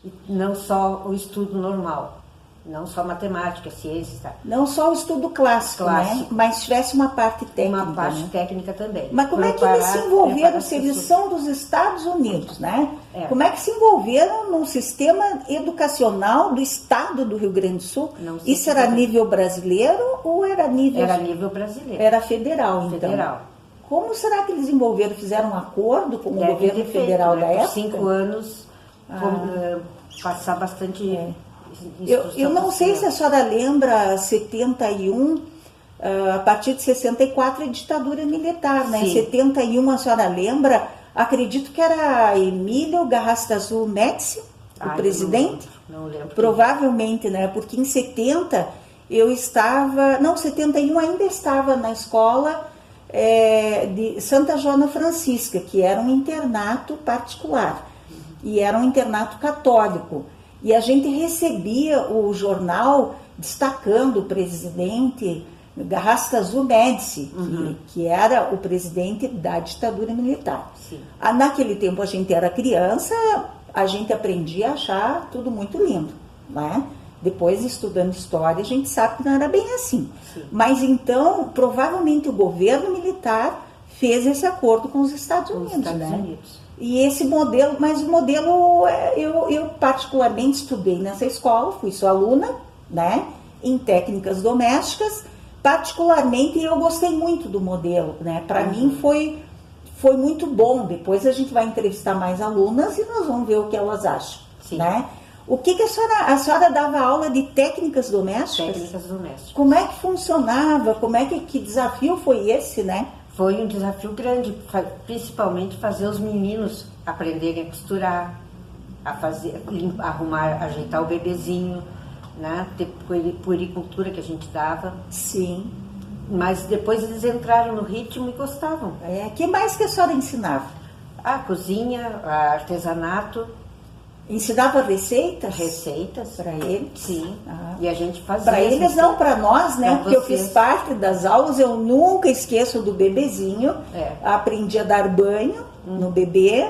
e não só o estudo normal, não só matemática, ciência, tá? Não só o estudo clássico, né? Mas tivesse uma parte técnica. Uma parte né? técnica também. Mas como é que eles se envolveram, se eles são dos Estados Unidos, né? É. Como é que se envolveram no sistema educacional do Estado do Rio Grande do Sul? Isso era nível brasileiro ou era nível... Era nível brasileiro. Era federal, então. Federal. Como será que eles envolveram? Fizeram um acordo com o governo federal da época? Por 5 anos, passar bastante... Eu não sei se a senhora lembra, 71, a partir de 64 é ditadura militar, né? Em 71 a senhora lembra, acredito que era Emílio Garrastazu Médici, o presidente. Não lembro. Provavelmente, né? Porque em 70 eu estava, não, 71 ainda estava na escola de Santa Joana Francisca, que era um internato particular e era um internato católico. E a gente recebia o jornal destacando o presidente Garrastazu Médici, que era o presidente da ditadura militar. Sim. Naquele tempo a gente era criança, a gente aprendia a achar tudo muito lindo, né? Depois, estudando história, a gente sabe que não era bem assim. Sim. Mas então, provavelmente o governo militar fez esse acordo com os Estados Unidos, né? E esse modelo, mas o modelo, eu particularmente estudei nessa escola, fui sua aluna, né, em técnicas domésticas, particularmente eu gostei muito do modelo, né, para mim foi foi muito bom. Depois a gente vai entrevistar mais alunas e nós vamos ver o que elas acham. Sim. Né? O que a senhora dava aula de técnicas domésticas? Técnicas domésticas. Como é que funcionava? Que desafio foi esse, né? Foi um desafio grande, principalmente fazer os meninos aprenderem a costurar, a fazer, arrumar, ajeitar o bebezinho, né? Ter puericultura que a gente dava. Sim. Mas depois eles entraram no ritmo e gostavam. Que mais que a senhora ensinava? A cozinha, a artesanato. Ensinava receitas? Receitas. Para eles? Sim. Ah. E a gente fazia. Para eles não, para nós, né? Porque eu fiz parte das aulas, eu nunca esqueço do bebezinho. Aprendi a dar banho no bebê.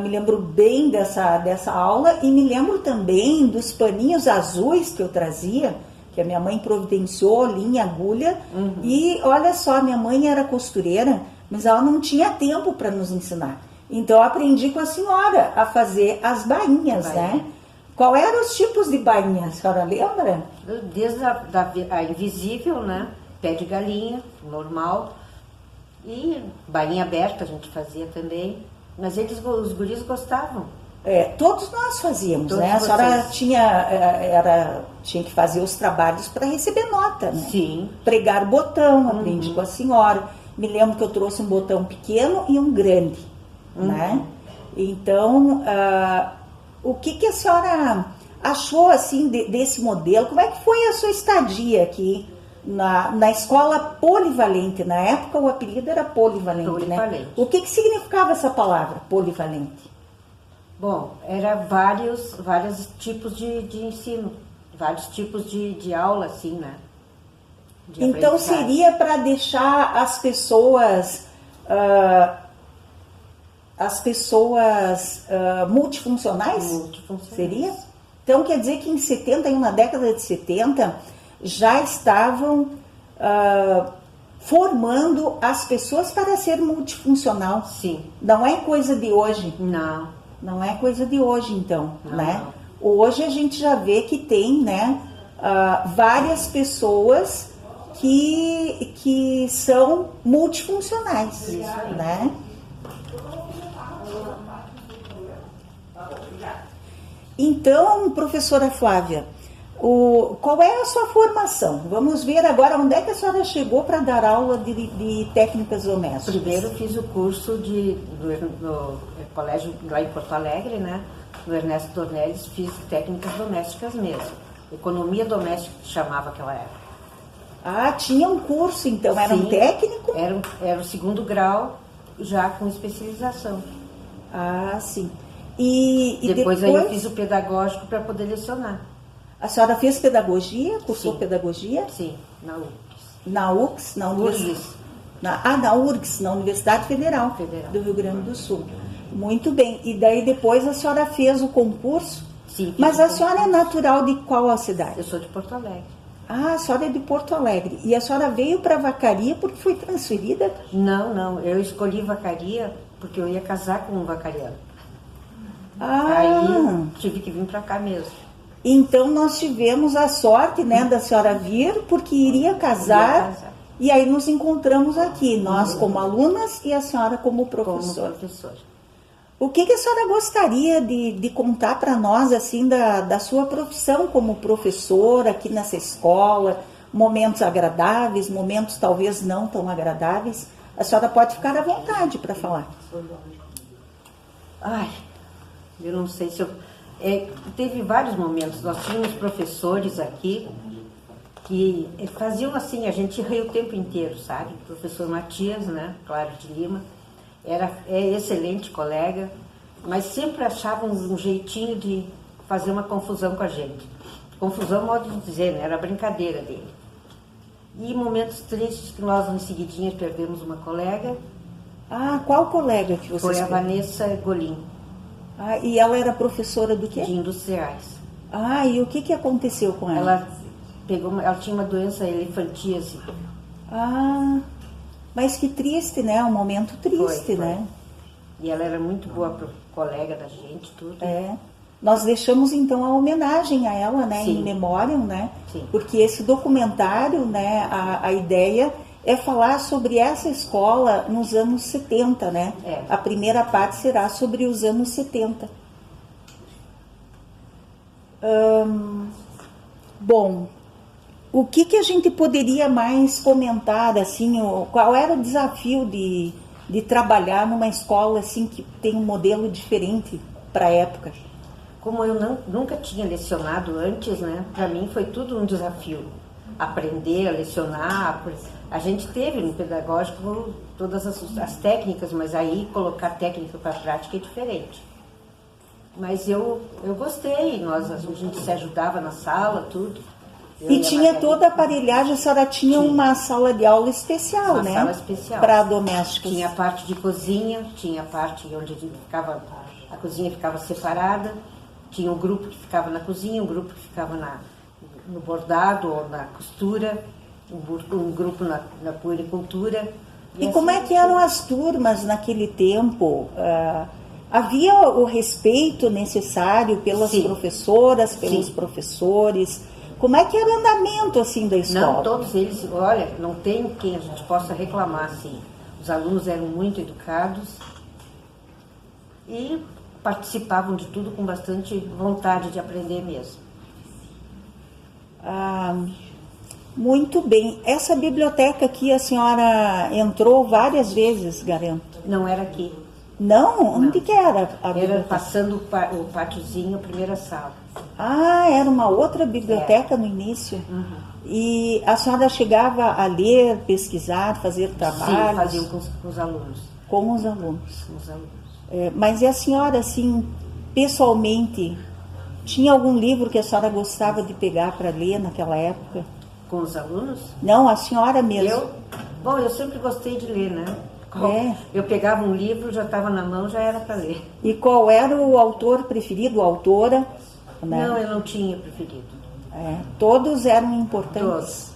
Me lembro bem dessa aula e me lembro também dos paninhos azuis que eu trazia, que a minha mãe providenciou, linha, agulha. E olha só, minha mãe era costureira, mas ela não tinha tempo para nos ensinar. Então eu aprendi com a senhora a fazer as bainhas, né? Qual eram os tipos de bainha, a senhora lembra? Desde a invisível, né? Pé de galinha, normal. E bainha aberta a gente fazia também. Mas os guris gostavam. Todos nós fazíamos, Todos né? A senhora vocês. tinha que fazer os trabalhos para receber nota, né? Sim. Pregar botão, aprendi com a senhora. Me lembro que eu trouxe um botão pequeno e um grande, né? Então, o que a senhora achou, assim, desse modelo? Como é que foi a sua estadia aqui na escola polivalente? Na época o apelido era polivalente, né? O que significava essa palavra, polivalente? Bom, era vários tipos de ensino, vários tipos de aula, assim, né? Então seria para deixar as pessoas multifuncionais? Multifuncionais. Seria? Então quer dizer que em 71, na década de 70, já estavam formando as pessoas para ser multifuncional. Sim. Não é coisa de hoje. Não é coisa de hoje, então, não, né? Não. Hoje a gente já vê que tem, né, várias pessoas que são multifuncionais, né? Então, professora Flávia, qual é a sua formação? Vamos ver agora onde é que a senhora chegou para dar aula de técnicas domésticas. Primeiro fiz o curso no colégio lá em Porto Alegre, né? No Ernesto Dornelles, fiz técnicas domésticas mesmo. Economia doméstica que chamava aquela época. Tinha um curso, então, era um técnico? Era o segundo grau, já com especialização. Sim. E depois aí eu fiz o pedagógico para poder lecionar. A senhora fez pedagogia? Cursou pedagogia? Sim, na URGS. Na URGS? Na URGS, na Universidade Federal do Rio Grande do Sul. Muito bem. E daí depois a senhora fez o concurso? Sim. Mas a senhora é natural de qual cidade? Eu sou de Porto Alegre. A senhora é de Porto Alegre. E a senhora veio para Vacaria porque foi transferida? Não. Eu escolhi Vacaria porque eu ia casar com um vacariano. Aí tive que vir para cá mesmo. Então nós tivemos a sorte, né, da senhora vir porque iria casar. E aí nos encontramos aqui, nós como alunas e a senhora como professora. O que a senhora gostaria de contar para nós, assim, da sua profissão como professora aqui nessa escola? Momentos agradáveis, momentos talvez não tão agradáveis. A senhora pode ficar à vontade para falar. Eu não sei se teve vários momentos. Nós tínhamos professores aqui que faziam assim, a gente ria o tempo inteiro, sabe? O professor Matias, né? Claro de Lima, é excelente colega, mas sempre achava um jeitinho de fazer uma confusão com a gente. Confusão, modo de dizer, né? Era brincadeira dele. E momentos tristes que nós, em seguidinha, perdemos uma colega. Qual colega que vocês Foi a Vanessa Golim. E ela era professora do quê? De industriais. E o que aconteceu com ela? Ela tinha uma doença elefantíase. Mas que triste, né? Um momento triste, foi. Né? E ela era muito boa colega da gente, tudo. Nós deixamos, então, a homenagem a ela, né? Sim. Em memória, né? Sim. Porque esse documentário, né? A ideia é falar sobre essa escola nos anos 70, né? É. A primeira parte será sobre os anos 70. Bom, o que a gente poderia mais comentar, assim, qual era o desafio de trabalhar numa escola assim que tem um modelo diferente para a época? Como eu nunca tinha lecionado antes, né? Para mim foi tudo um desafio. Aprender a lecionar. A gente teve no pedagógico todas as técnicas, mas aí colocar técnica para a prática é diferente. Mas eu gostei, a gente se ajudava na sala, tudo. E tinha toda a aparelhagem, a senhora tinha uma sala de aula especial, uma né? Sala especial. Para domésticos. Tinha a parte de cozinha, tinha a parte onde a cozinha ficava separada, tinha um grupo que ficava na cozinha, um grupo que ficava no bordado ou na costura, um grupo na puericultura. E como é que eram as turmas naquele tempo? Havia o respeito necessário pelas Sim. professoras, pelos Sim. professores? Como é que era o andamento assim da escola? Não, todos eles, olha, não tem quem a gente possa reclamar assim. Os alunos eram muito educados e participavam de tudo com bastante vontade de aprender mesmo. Muito bem. Essa biblioteca aqui a senhora entrou várias vezes, garanto. Não era aqui. Não? Onde que era a Era biblioteca? passando o pátiozinho, a primeira sala. Era uma outra biblioteca no início. E a senhora chegava a ler, pesquisar, fazer trabalhos? Sim, faziam com os alunos. Com os alunos. Com os alunos. Mas e a senhora, assim, pessoalmente, tinha algum livro que a senhora gostava de pegar para ler naquela época? Com os alunos? Não, a senhora mesmo. Eu sempre gostei de ler, né? Eu pegava um livro, já estava na mão, já era para ler. E qual era o autor preferido, a autora? Né? Não, eu não tinha preferido. Todos eram importantes. Todos.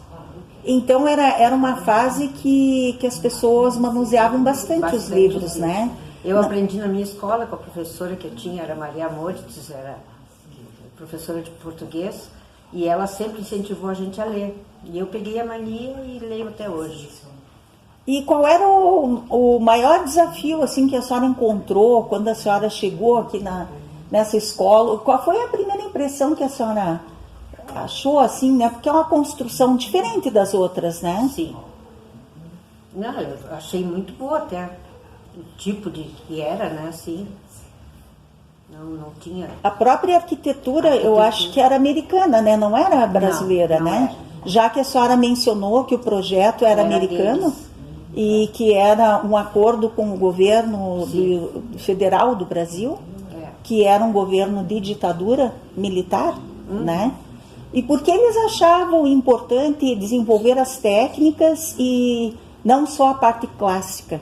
Então era uma fase que as pessoas manuseavam bastante os livros, né? Eu aprendi na minha escola com a professora que eu tinha, era Maria Moritz, era professora de português, e ela sempre incentivou a gente a ler. E eu peguei a mania e leio até hoje. E qual era o maior desafio assim que a senhora encontrou quando a senhora chegou aqui nessa escola? Qual foi a primeira impressão que a senhora achou assim, né? Porque é uma construção diferente das outras, né? Sim. Não, eu achei muito boa até o tipo de que era, né? Assim, não tinha. A própria arquitetura, eu acho que era americana, né? Não era brasileira, não né? era. Já que a senhora mencionou que o projeto era americano. Deles. E que era um acordo com o governo federal do Brasil, que era um governo de ditadura militar, né? E por que eles achavam importante desenvolver as técnicas e não só a parte clássica?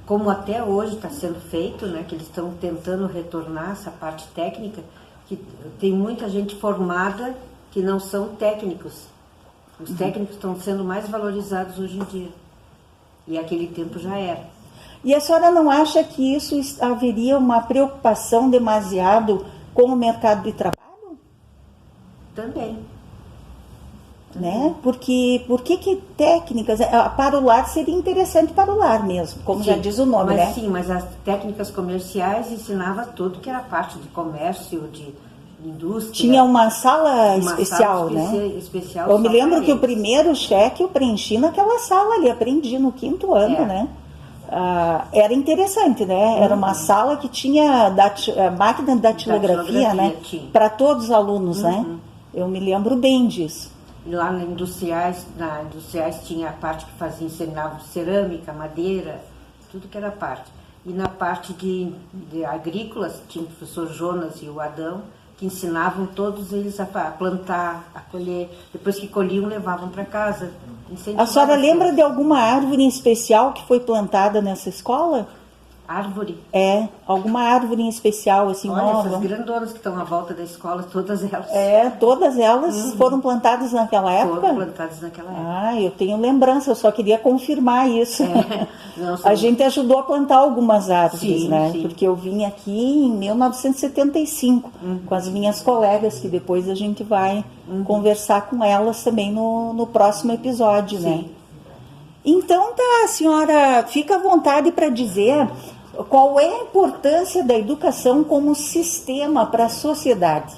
Como até hoje está sendo feito, né? Que eles estão tentando retornar essa parte técnica, que tem muita gente formada que não são técnicos. Os técnicos estão sendo mais valorizados hoje em dia. E aquele tempo já era. E a senhora não acha que isso haveria uma preocupação demasiado com o mercado de trabalho? Também. Né? Por que técnicas? Para o lar seria interessante para o lar mesmo, como já diz o nome, né? Sim, mas as técnicas comerciais ensinava tudo que era parte de comércio, de indústria. Tinha uma sala especial, né? Especial. Eu me lembro que o primeiro cheque eu preenchi naquela sala ali, aprendi no 5º ano, né? Era interessante, né? Era uma sala que tinha máquina de datilografia, né? Para todos os alunos, né? Eu me lembro bem disso. E lá na Industriais tinha a parte que ensinava cerâmica, madeira, tudo que era parte. E na parte de agrícolas tinha o professor Jonas e o Adão, que ensinavam todos eles a plantar, a colher. Depois que colhiam, levavam para casa. A senhora lembra de alguma árvore em especial que foi plantada nessa escola? Árvore? Alguma árvore em especial, assim, nova. Essas grandonas que estão à volta da escola, todas elas. Todas elas foram plantadas naquela época? Foram plantadas naquela época. Eu tenho lembrança, eu só queria confirmar isso. A gente ajudou a plantar algumas árvores, né? Sim. Porque eu vim aqui em 1975 com as minhas colegas, que depois a gente vai conversar com elas também no próximo episódio, né? Então tá, a senhora fica à vontade para dizer qual é a importância da educação como sistema para a sociedade.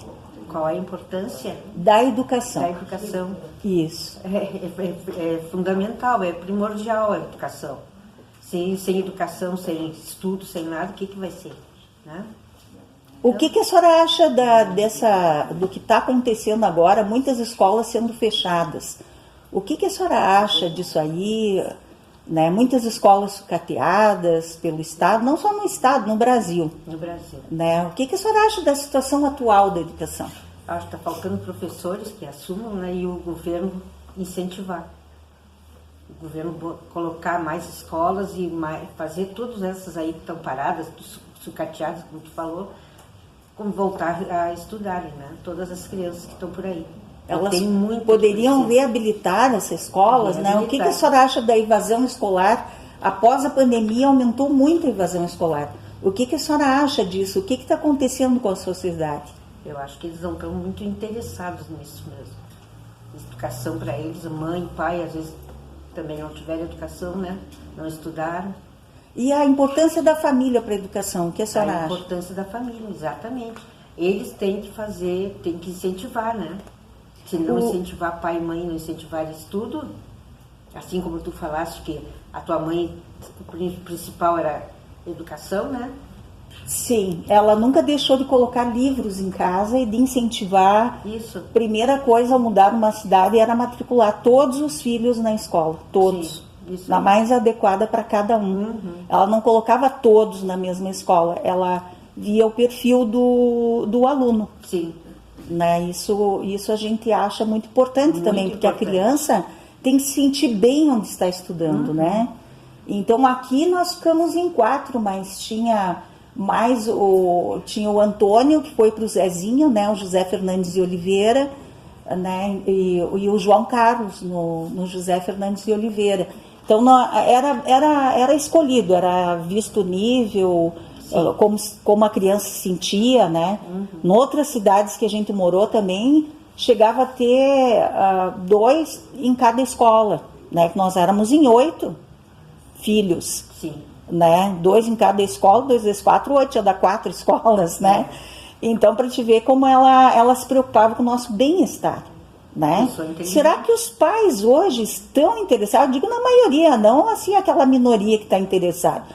Qual a importância Da educação. da educação? Isso. É fundamental, é primordial a educação. Sem educação, sem estudo, sem nada, o que vai ser? Né? O que a senhora acha do que está acontecendo agora, muitas escolas sendo fechadas? O que a senhora acha disso aí? Né? Muitas escolas sucateadas pelo Estado, não só no Estado, no Brasil. No Brasil. Né? O que a senhora acha da situação atual da educação? Acho que está faltando professores que assumam, né, e o governo incentivar. O governo colocar mais escolas e fazer todas essas aí que estão paradas, sucateadas, como tu falou, como voltar a estudarem, né? Todas as crianças que estão por aí. Elas poderiam reabilitar essas escolas, né? O que a senhora acha da evasão escolar? Após a pandemia aumentou muito a evasão escolar. O que a senhora acha disso? O que está acontecendo com a sociedade? Eu acho que eles não estão muito interessados nisso mesmo. Educação para eles, mãe, pai, às vezes também não tiveram educação, né? Não estudaram. E a importância da família para a educação, o que a senhora acha? A importância da família, exatamente. Eles têm que fazer, têm que incentivar, né? Se não incentivar pai e mãe, não incentivar estudo, assim como tu falaste que a tua mãe, o principal era educação, né? Sim, ela nunca deixou de colocar livros em casa e de incentivar. Isso. Primeira coisa ao mudar numa cidade era matricular todos os filhos na escola, todos. Sim, isso. Na mais adequada para cada um. Uhum. Ela não colocava todos na mesma escola, ela via o perfil do aluno. Sim. Né? Isso a gente acha muito importante muito também, porque importante. A criança tem que se sentir bem onde está estudando, né? Então aqui nós ficamos em 4, mas tinha o Antônio, que foi para o Zezinho, né? O José Fernandes de Oliveira, né? E o João Carlos no José Fernandes de Oliveira. Então era escolhido, era visto o nível, como a criança se sentia, né? Em outras cidades que a gente morou também, chegava a ter 2 em cada escola, né? Nós éramos em 8 filhos. Sim. Né? 2 em cada escola, 2 vezes 4, 8, ia dar 4 escolas, né? Então, para te ver como ela se preocupava com o nosso bem-estar, né? Será que os pais hoje estão interessados? Eu digo na maioria, não assim aquela minoria que está interessada.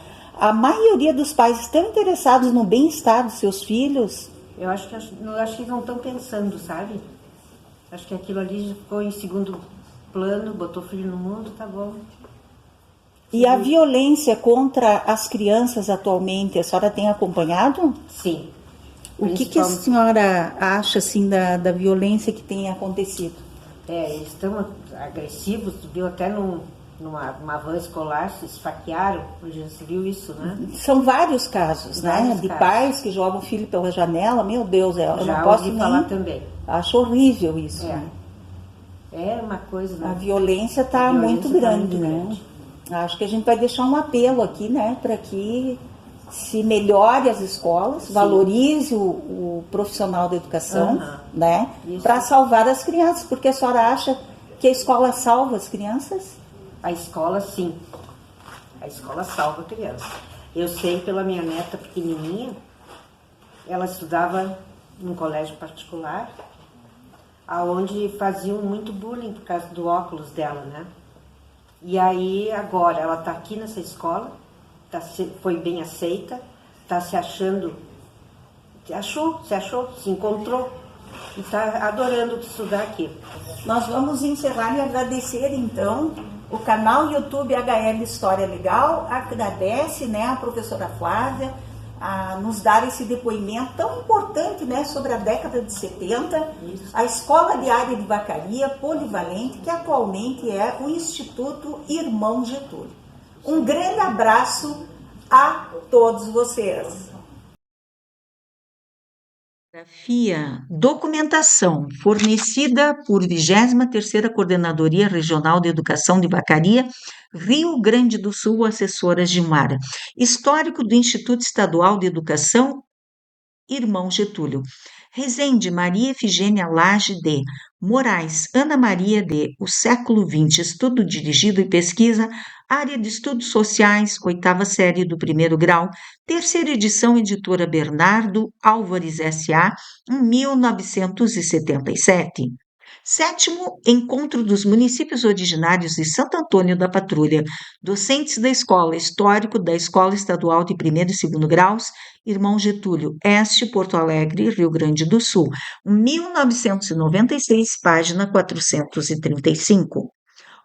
A maioria dos pais estão interessados no bem-estar dos seus filhos? Eu acho que não estão pensando, sabe? Acho que aquilo ali ficou em segundo plano, botou filho no mundo, tá bom. E a violência contra as crianças atualmente, a senhora tem acompanhado? Sim. O que a senhora acha assim da violência que tem acontecido? Eles estão agressivos, tu viu até numa van escolar, se esfaquearam, já se viu isso, né? São vários casos, né? De pais que jogam o filho pela janela, meu Deus, eu não posso nem falar também. Acho horrível isso. Né? É uma coisa... Né? A violência está muito grande, né? Acho que a gente vai deixar um apelo aqui, né, para que se melhore as escolas, sim, valorize o profissional da educação, né, para salvar as crianças, porque a senhora acha que a escola salva as crianças? A escola, sim. A escola salva a criança. Eu sei pela minha neta pequenininha, ela estudava num colégio particular, aonde faziam muito bullying por causa do óculos dela, né? E aí, agora, ela está aqui nessa escola, foi bem aceita, está se achando, se encontrou e está adorando estudar aqui. Nós vamos encerrar e agradecer, então, o canal YouTube HL História Legal, agradece, né, a professora Flávia, a nos dar esse depoimento tão importante, né, sobre a década de 70, isso, a Escola Diária de Vacaria Polivalente, que atualmente é o Instituto Irmão Getúlio. Um grande abraço a todos vocês. Documentação fornecida por 23ª Coordenadoria Regional de Educação de Vacaria, Rio Grande do Sul, assessora Gilmara. Histórico do Instituto Estadual de Educação Irmão Getúlio. Rezende, Maria Efigênia Lage de Moraes, Ana Maria de O Século XX, Estudo Dirigido e Pesquisa, Área de Estudos Sociais, oitava série do primeiro grau, terceira edição, editora Bernardo Álvares S.A., em 1977. Sétimo Encontro dos Municípios Originários de Santo Antônio da Patrulha, docentes da Escola, histórico da Escola Estadual de Primeiro e Segundo Graus, Irmão Getúlio, Este, Porto Alegre, Rio Grande do Sul, 1996, página 435.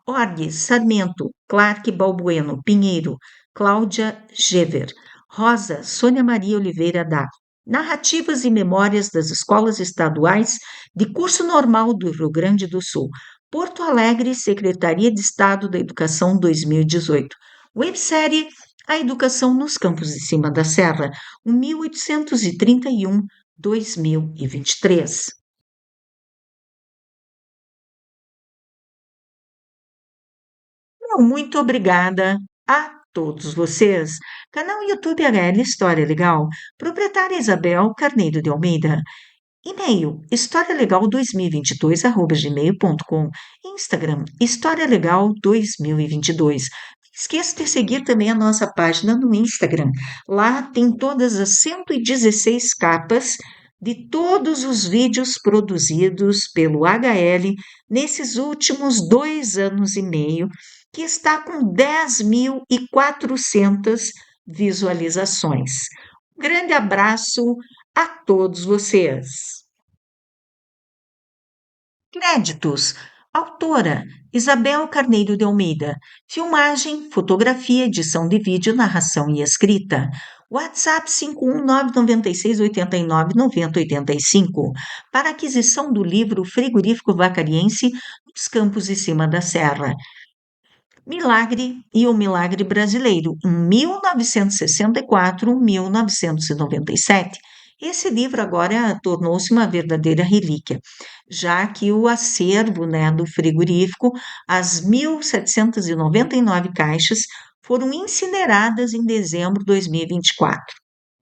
Orgues, Sarmento, Clark Balbueno, Pinheiro, Cláudia Gever, Rosa, Sônia Maria Oliveira Dá. Narrativas e Memórias das Escolas Estaduais de Curso Normal do Rio Grande do Sul. Porto Alegre, Secretaria de Estado da Educação 2018. Websérie A Educação nos Campos de Cima da Serra, 1831-2023. Muito obrigada a todos vocês. Canal YouTube HL História Legal. Proprietária Isabel Carneiro de Almeida. E-mail historialegal2022@gmail.com. Instagram História Legal 2022. Não esqueça de seguir também a nossa página no Instagram. Lá tem todas as 116 capas de todos os vídeos produzidos pelo HL nesses últimos 2 anos e meio, que está com 10.400 visualizações. Grande abraço a todos vocês. Créditos: autora Isabel Carneiro de Almeida. Filmagem, fotografia, edição de vídeo, narração e escrita. WhatsApp 51996899085 para aquisição do livro Frigorífico Vacariense nos Campos de Cima da Serra. Milagre e o Milagre Brasileiro, em 1964-1997. Esse livro agora tornou-se uma verdadeira relíquia, já que o acervo, né, do frigorífico, as 1.799 caixas, foram incineradas em dezembro de 2024,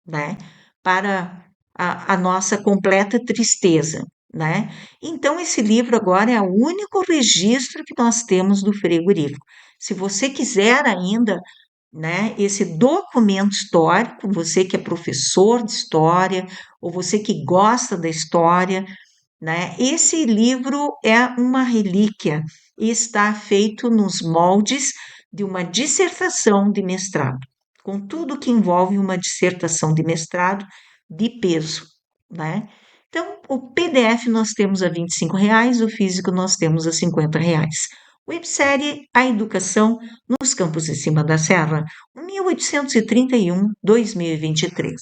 né, para a nossa completa tristeza, né? Então, esse livro agora é o único registro que nós temos do frigorífico. Se você quiser ainda, né, esse documento histórico, você que é professor de história, ou você que gosta da história, né, esse livro é uma relíquia e está feito nos moldes de uma dissertação de mestrado, com tudo que envolve uma dissertação de mestrado de peso, né? Então, o PDF nós temos a R$ 25, o físico nós temos a R$ 50. Websérie A Educação nos Campos de Cima da Serra, 1831-2023.